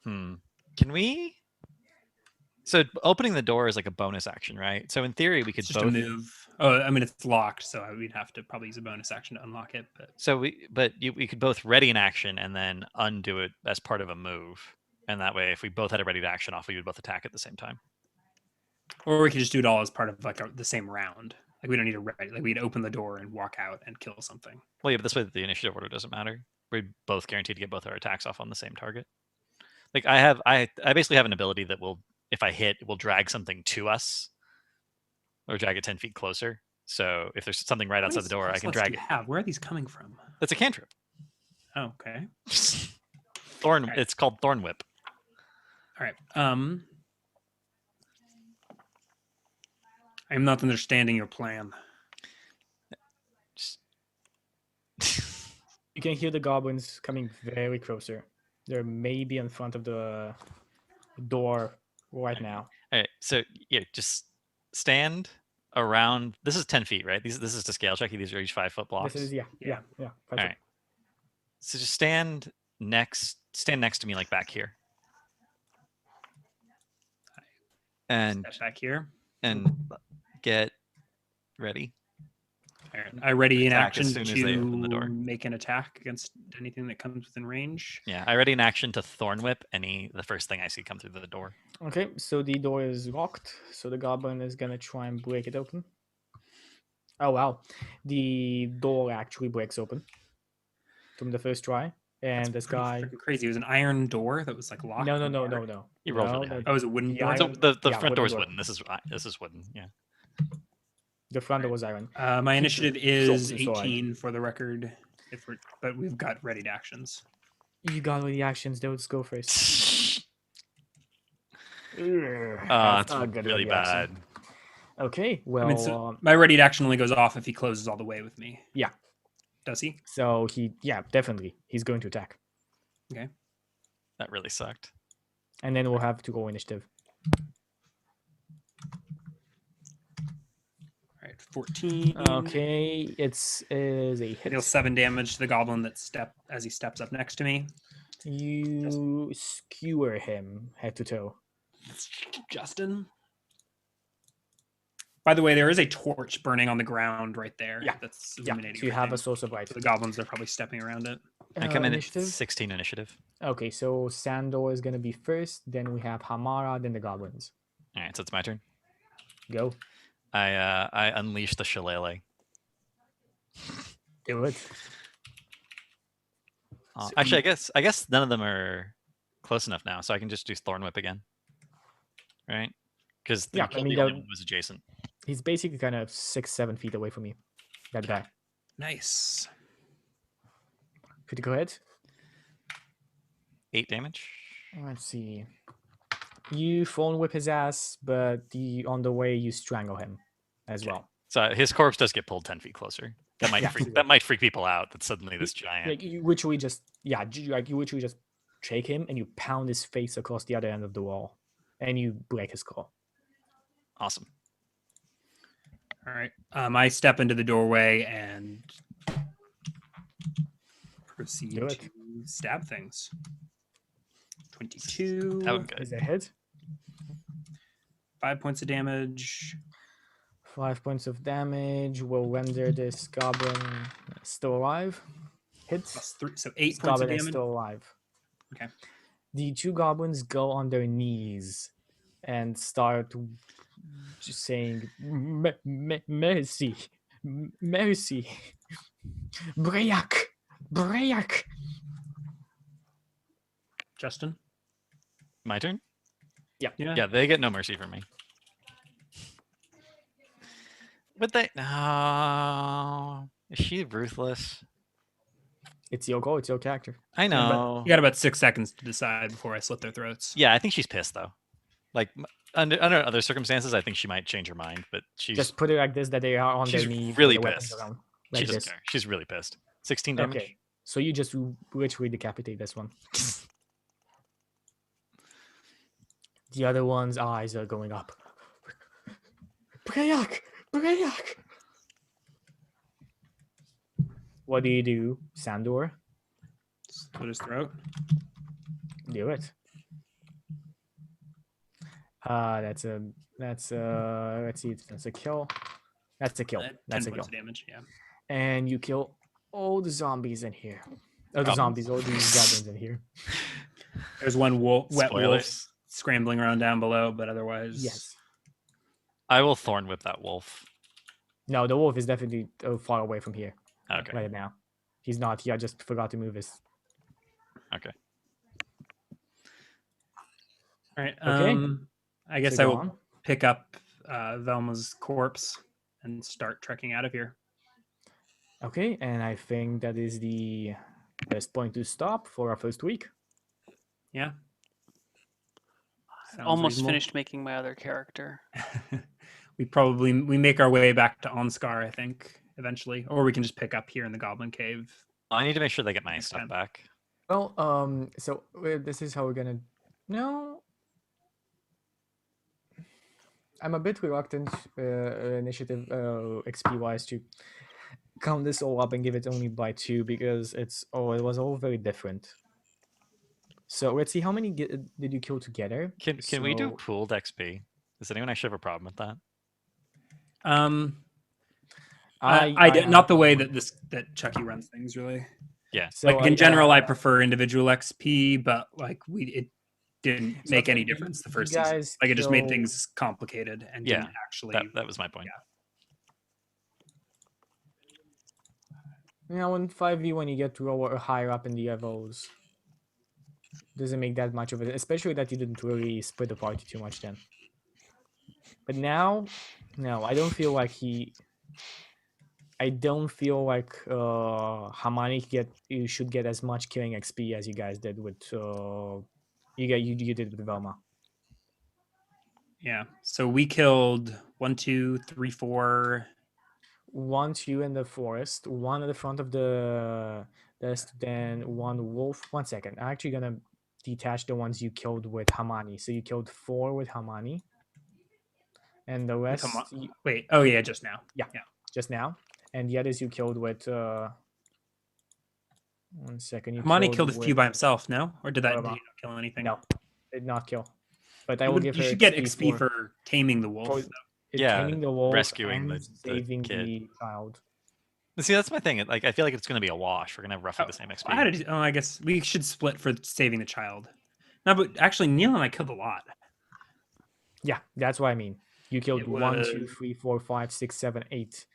Can we? So opening the door is like a bonus action, right? So in theory, we It's could just a both. move. Oh, I mean, it's locked, so we'd have to probably use a bonus action to unlock it. But So we could both ready an action and then undo it as part of a move, and that way, if we both had a ready to action off, we would both attack at the same time. or we could just do it all as part of like the same round. Like we don't need to ready. Like we'd open the door and walk out and kill something. Well, yeah, but this way the initiative order doesn't matter. We're both guaranteed to get both our attacks off on the same target. Like I basically have an ability that will, if I hit, it will drag something to us, or drag it 10 feet closer. So if there's something right outside the door, I can drag it. Have where are these coming from? That's a cantrip. Oh, okay. Thorn. Alright. It's called Thorn Whip. All right. I'm not understanding your plan. You can hear the goblins coming very closer. They're maybe in front of the door right now. All right. So yeah, just stand around. This is 10 feet, right? This is to scale check. These are each 5-foot blocks. This is yeah. 5 All foot. right. So just stand next to me, like back here, and Step back here. get ready. All right. I ready an Attack as action soon as they open the door. to make an attack against anything that comes within range. Yeah, I ready an action to Thorn Whip the first thing I see come through the door. Okay, so the door is locked. So the goblin is gonna try and break it open. Oh wow, the door actually breaks open from the first try, and That's this pretty guy. freaking crazy. It was an iron door that was like locked. No. You rolled No, really high. Oh, it was a wooden The door. iron- So the yeah, front wooden door's door. wooden. This is wooden. Yeah. The front door was iron. My initiative is Sword. 18 for the record. But we've got ready actions. You got all the actions. Let's go first. That's really bad. Okay, well, I mean, my ready action only goes off if he closes all the way with me. Yeah. Does he? so definitely, he's going to attack, Okay. That really sucked. and then we'll have to go initiative. All right. 14. Okay, is a I hit. deal 7 damage to the goblin as he steps up next to me. You skewer him head to toe. Justin. By the way, there is a torch burning on the ground right there. Yeah. That's Yeah, illuminating. so you have a everything. source of light. So the goblins are probably stepping around it. I come in at Initiative. 16 initiative. Okay, so Sandor is gonna be first. Then we have Hamara. Then the goblins. All right, so it's my turn. Go. I unleash the shillelagh. Do it. Actually, I guess none of them are close enough now, so I can just do Thorn Whip again, right? Because Yeah, the I mean, only that- one was adjacent. He's basically kind of 6-7 feet away from me. That guy. Nice. Critical hit. 8 damage. Let's see. You phone whip his ass, but on the way you strangle him as well. So his corpse does get pulled 10 feet closer. That might Yeah. freak people out. That suddenly this giant. Like you literally just you literally just shake him and you pound his face across the other end of the wall, and you break his skull. Awesome. All right. I step into the doorway and proceed Do to it. stab things. 22. That would good. Is a hit. 5 points of damage. 5 points of damage will render this goblin still alive. Hits. Plus 3. So 8 This points of goblin is damage. still alive. Okay. The two goblins go on their knees and start just saying, "Mercy, mercy, Breyak, Breyak." Justin? My turn? Yeah. Yeah, they get no mercy from me. Would they? No. Is she ruthless? It's your goal. It's your character. I know. You got about 6 seconds to decide before I slit their throats. Yeah, I think she's pissed though. Like under other circumstances, I think she might change her mind, but she's Just put it like this: that they are on their she's knees, with really their weapons pissed. around, she like doesn't this. care. She's really pissed. 16 damage. Okay, so you just literally decapitate this one. The other one's eyes are going up. Breyak, Breyak. What do you do, Sandor? Slit his throat. Do it. That's a let's see, that's a kill. That's a kill. 10 That's a points kill. of damage. Yeah. And you kill all the zombies in here. Oh, the Goblins? zombies, all the goblins in here. There's one wet wolf Spoilers. scrambling around down below, but otherwise, Yes. I will thorn whip that wolf. No, the wolf is definitely far away from here Okay. right now. He's not here. I just forgot to move his. Okay. All right. Okay. I guess So I go will on. pick up Velma's corpse and start trekking out of here. Okay, and I think that is the best point to stop for our first week. Yeah. Sounds Almost reasonable. finished making my other character. we make our way back to Onskar, I think, eventually, or we can just pick up here in the Goblin Cave. I need to make sure they get my Next stuff time. back. Well, so this is how we're gonna. No, I'm a bit reluctant, initiative XP wise, to count this all up and give it only by 2 because it was all very different. So let's see how many did you kill together. Can we do So, pooled XP? Does anyone actually have a problem with that? I did have not the no way problem. that Chucky runs things really. Yeah. So Like in general, I prefer individual XP, but like it didn't So, make okay, any you- difference the you first season. guys Like it just made kill- things complicated and Yeah, didn't actually. That was my point. Now in 5v when you get lower or higher up in the levels, doesn't make that much of it, especially that you didn't really split the party too much then. But now, no, I don't feel like Hamani you should get as much killing XP as you guys did with you did with Velma. Yeah. So we killed 1, 2, 3, 4. 1, 2 in the forest, 1 at the front of the desk, then 1 wolf. 1 second. I'm actually gonna detach the ones you killed with Hamani. So you killed 4 with Hamani. And the rest Come on. Wait. Oh yeah, just now. Yeah. just now. And the others you killed with 1 second. You Hamani killed a with, few by himself, no? Or did he Velma. not kill anything? No, did not kill. But I You, will give you her should get XP for taming the wolf. for though. Yeah, taming the wolf rescuing and the saving kid. the child. See, that's my thing. Like, I feel like it's going to be a wash. We're going to have roughly the same XP. I guess we should split for saving the child. No, but actually, Neil and I killed a lot. Yeah, that's what I mean. You killed It 1, 2, was- 3, 4, 5, 6, 7, 8.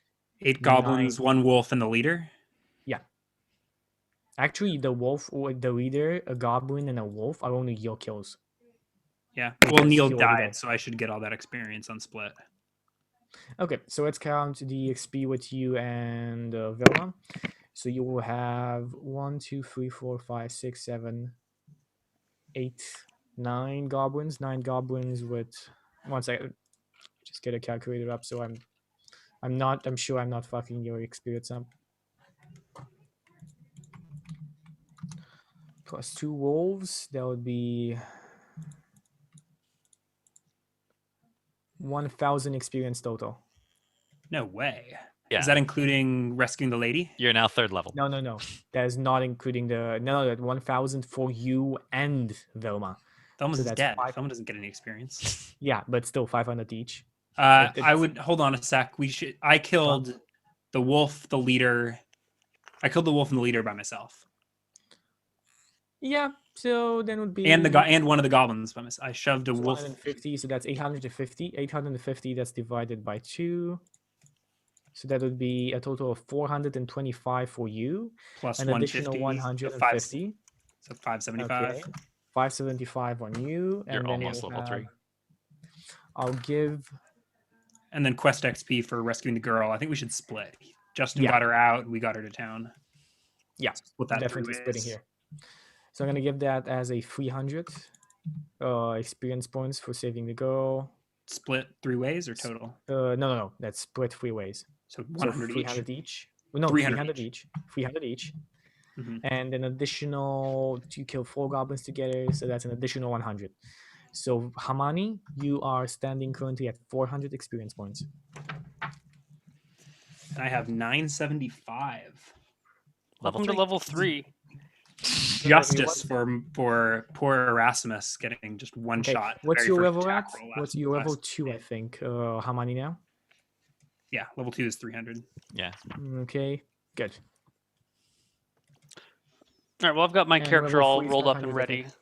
8 goblins, 1 wolf, and the leader. Actually, the wolf, or the leader, a goblin, and a wolf are only your kills. Yeah. Well, Because Neil he already died, died. so I should get all that experience on split. Okay, so let's count the XP with you and Velma. So you will have 1, 2, 3, 4, 5, 6, 7, 8, 9 goblins. 9 goblins with 1 second. Just get a calculator up. So I'm sure I'm not fucking your experience up. Plus 2 wolves. That would be 1,000 experience total. No way. Yeah. Is that including rescuing the lady? You're now 3rd level. No. That is not including that 1,000 for you and Velma. Velma's So that's dead. 5. Velma doesn't get any experience. Yeah, but still 500 each. I would hold on a sec. I killed the wolf, the leader. I killed the wolf and the leader by myself, Yeah, so then would be and one of the goblins by myself. I shoved a wolf. 150, so that's 850. 850, that's divided by 2. So that would be a total of 425 for you. Plus An additional 150. 150. So 575. Okay. 575 on you. You're And then almost you'll level 3. have- I'll give... And then quest XP for rescuing the girl. I think we should split. Justin Yeah. got her out. We got her to town. Yeah, Split that definitely 3 splitting ways. here. So I'm going to give that as a 300 experience points for saving the girl. Split 3 ways or total? No. That's split 3 ways. So So 100 each. 300 each. Well, no, 300 300 each. 300 each. Mhm. And an additional, you kill 4 goblins together, so that's an additional 100. So Hamani, you are standing currently at 400 experience points. And I have 975. Level Welcome to 3. level 3. Justice for poor Erasmus getting just one Okay, shot. the what's very your first level at? attack roll What's last- your level last- 2, I think. How many now? Yeah, level 2 is 300. Yeah. Okay, good. All right, well, I've got my And character level all 3 is rolled up 500, and I think. ready.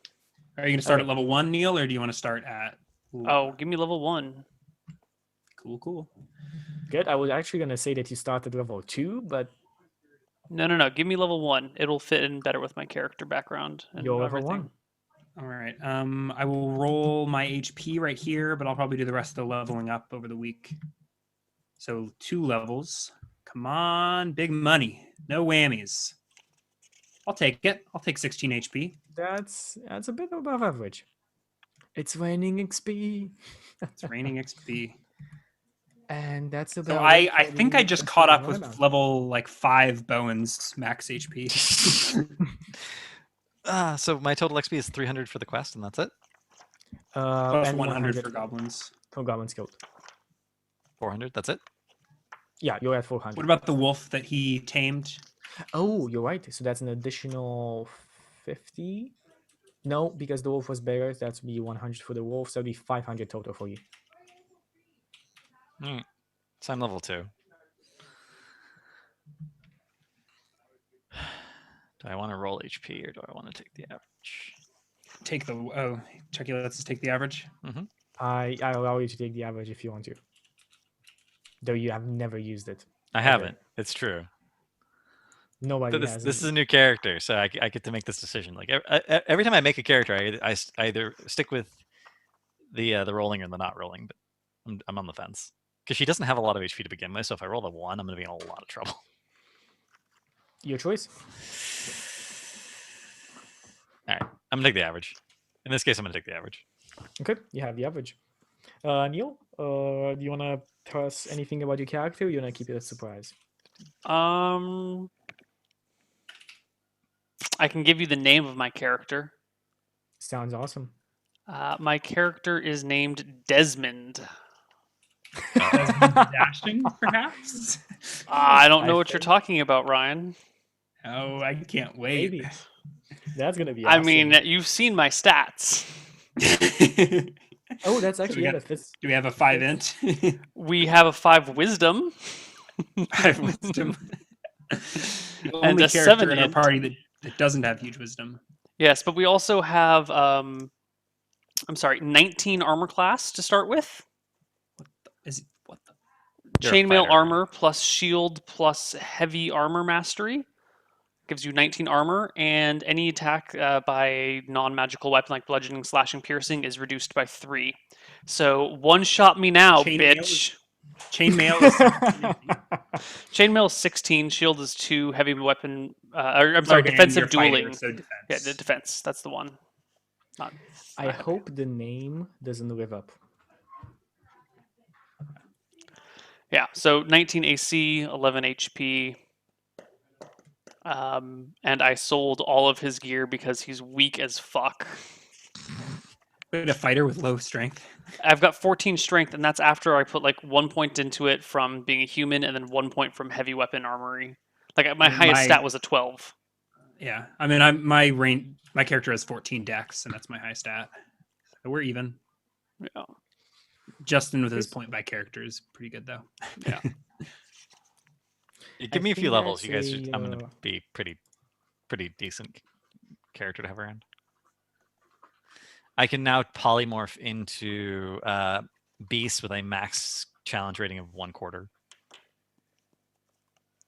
Are you going to start Okay. at level 1, Neil, or do you want to start at... Oh, give me level 1. Cool. Good. I was actually gonna say that you start at level 2, but No. Give me level 1. It'll fit in better with my character background and you're level everything. 1. All right. I will roll my HP right here, but I'll probably do the rest of the leveling up over the week. So 2 levels. Come on, big money. No whammies. I'll take it. I'll take 16 HP. That's a bit above average. It's raining XP, It's raining XP. and that's So about. I think I just caught up with level like 5 Bowen's max HP. So my total XP is 300 for the quest, and that's it. Plus And 100 for goblins. for Goblin Guild. 400. That's it. Yeah, you're at 400. What about the wolf that he tamed? Oh, you're right. So that's an additional 50. No, because the wolf was better. That's be 100 for the wolf. So it'll be 500 total for you. So I'm level 2. Do I want to roll HP or do I want to take the average? Take the Chucky lets us take the average. I allow you to take the average if you want to. Though you have never used it. I haven't. It's true. Nobody But has. this is a new character, so I get to make this decision. Like every time I make a character, I either stick with the rolling or the not rolling. But I'm on the fence because she doesn't have a lot of HP to begin with. So if I roll a 1, I'm going to be in a lot of trouble. Your choice. All right, I'm gonna take the average. In this case, I'm gonna take the average. Okay, you have the average. Neil, do you want to tell us anything about your character, or you want to keep it a surprise? I can give you the name of my character. Sounds awesome. My character is named Desmond. Dashing, perhaps? I don't know I what you're think- talking about, Ryan. Oh, I can't wait. Maybe. That's gonna be. I Awesome. mean, you've seen my stats. Oh, that's actually got- that fits. Do we have a 5 int? We have a 5 wisdom 5 wisdom. The and only a character 7 in our int. party that doesn't have huge wisdom. Yes, but we also have 19 armor class to start with. What the? You're a Chainmail fighter. armor plus shield plus heavy armor mastery gives you 19 armor, and any attack by a non-magical weapon like bludgeoning, slashing, piercing is reduced by 3. So one shot me now, Chainmail bitch. Chainmail is 17. Chainmail is 16, shield is 2, heavy weapon. I'm sorry, Okay, and defensive you're fighter, dueling. so defense. Yeah, the defense. That's the one. Not. I hope the name doesn't live up. Yeah, so 19 AC, 11 HP. And I sold all of his gear because he's weak as fuck. Wait, a fighter with low strength. I've got 14 strength, and that's after I put like 1 point into it from being a human, and then 1 point from heavy weapon armory. Like my highest stat was a 12. Yeah, I mean, my character has 14 dex, and that's my high stat. So we're even. Yeah. Justin with his point by character is pretty good though. Yeah. Give me a few think levels. that's You guys, a, I'm gonna be pretty decent character to have around. I can now polymorph into beast with a max challenge rating of 1/4.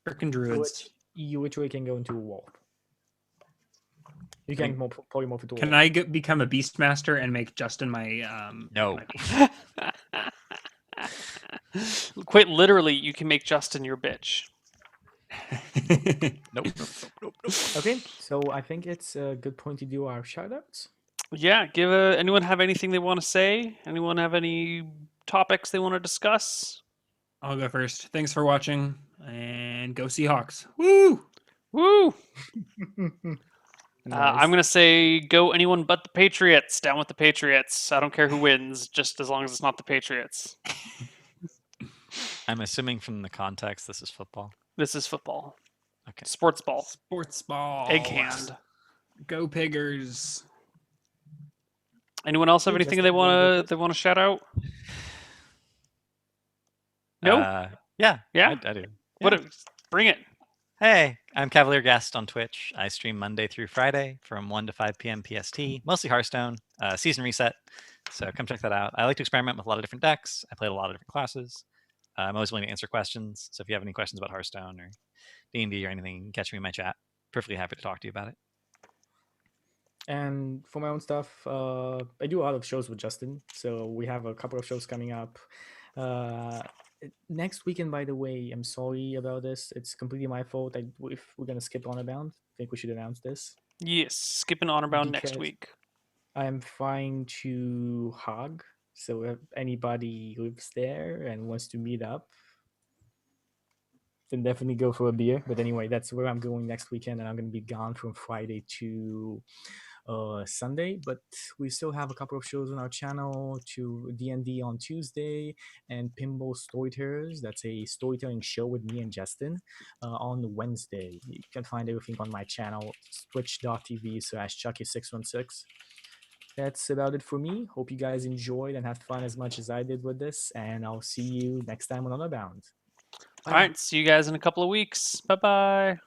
Frickin' druids. You literally can go into a wolf. You can polymorph into a Can wolf. I become a beastmaster and make Justin my No. my Quite literally, you can make Justin your bitch. Nope. Okay, so I think it's a good point to do our shoutouts. Yeah, anyone have anything they want to say? Anyone have any topics they want to discuss? I'll go first. Thanks for watching, and go Seahawks. Woo! Woo! Nice. I'm going to say go anyone but the Patriots. Down with the Patriots. I don't care who wins, just as long as it's not the Patriots. I'm assuming from the context this is football. This is football. Okay. Sports ball. Sports ball. Egg hand. Go Piggers. Anyone else have Hey, anything Justin, they you wanna go want first? to shout out? No. Yeah. Yeah? I do. What? Yeah. Bring it. Hey, I'm Cavalier Guest on Twitch. I stream Monday through Friday from 1 to 5 p.m. PST, mostly Hearthstone, season reset. So come check that out. I like to experiment with a lot of different decks. I played a lot of different classes. I'm always willing to answer questions. So if you have any questions about Hearthstone or D&D or anything, you can catch me in my chat. Perfectly happy to talk to you about it. And for my own stuff, I do a lot of shows with Justin. So we have a couple of shows coming up. Next weekend, by the way, I'm sorry about this. It's completely my fault. If we're going to skip Honorbound, I think we should announce this. Yes. Skipping Honorbound next Because week. I'm flying to Hague. So if anybody lives there and wants to meet up, then definitely go for a beer. But anyway, that's where I'm going next weekend, and I'm going to be gone from Friday to Sunday. But we still have a couple of shows on our channel: to D&D on Tuesday and Pinball Storytellers. That's a storytelling show with me and Justin on Wednesday. You can find everything on my channel, twitch.tv/Chucky616. That's about it for me. Hope you guys enjoyed and had fun as much as I did with this, and I'll see you next time on Honorbound. All right. See you guys in a couple of weeks. Bye bye.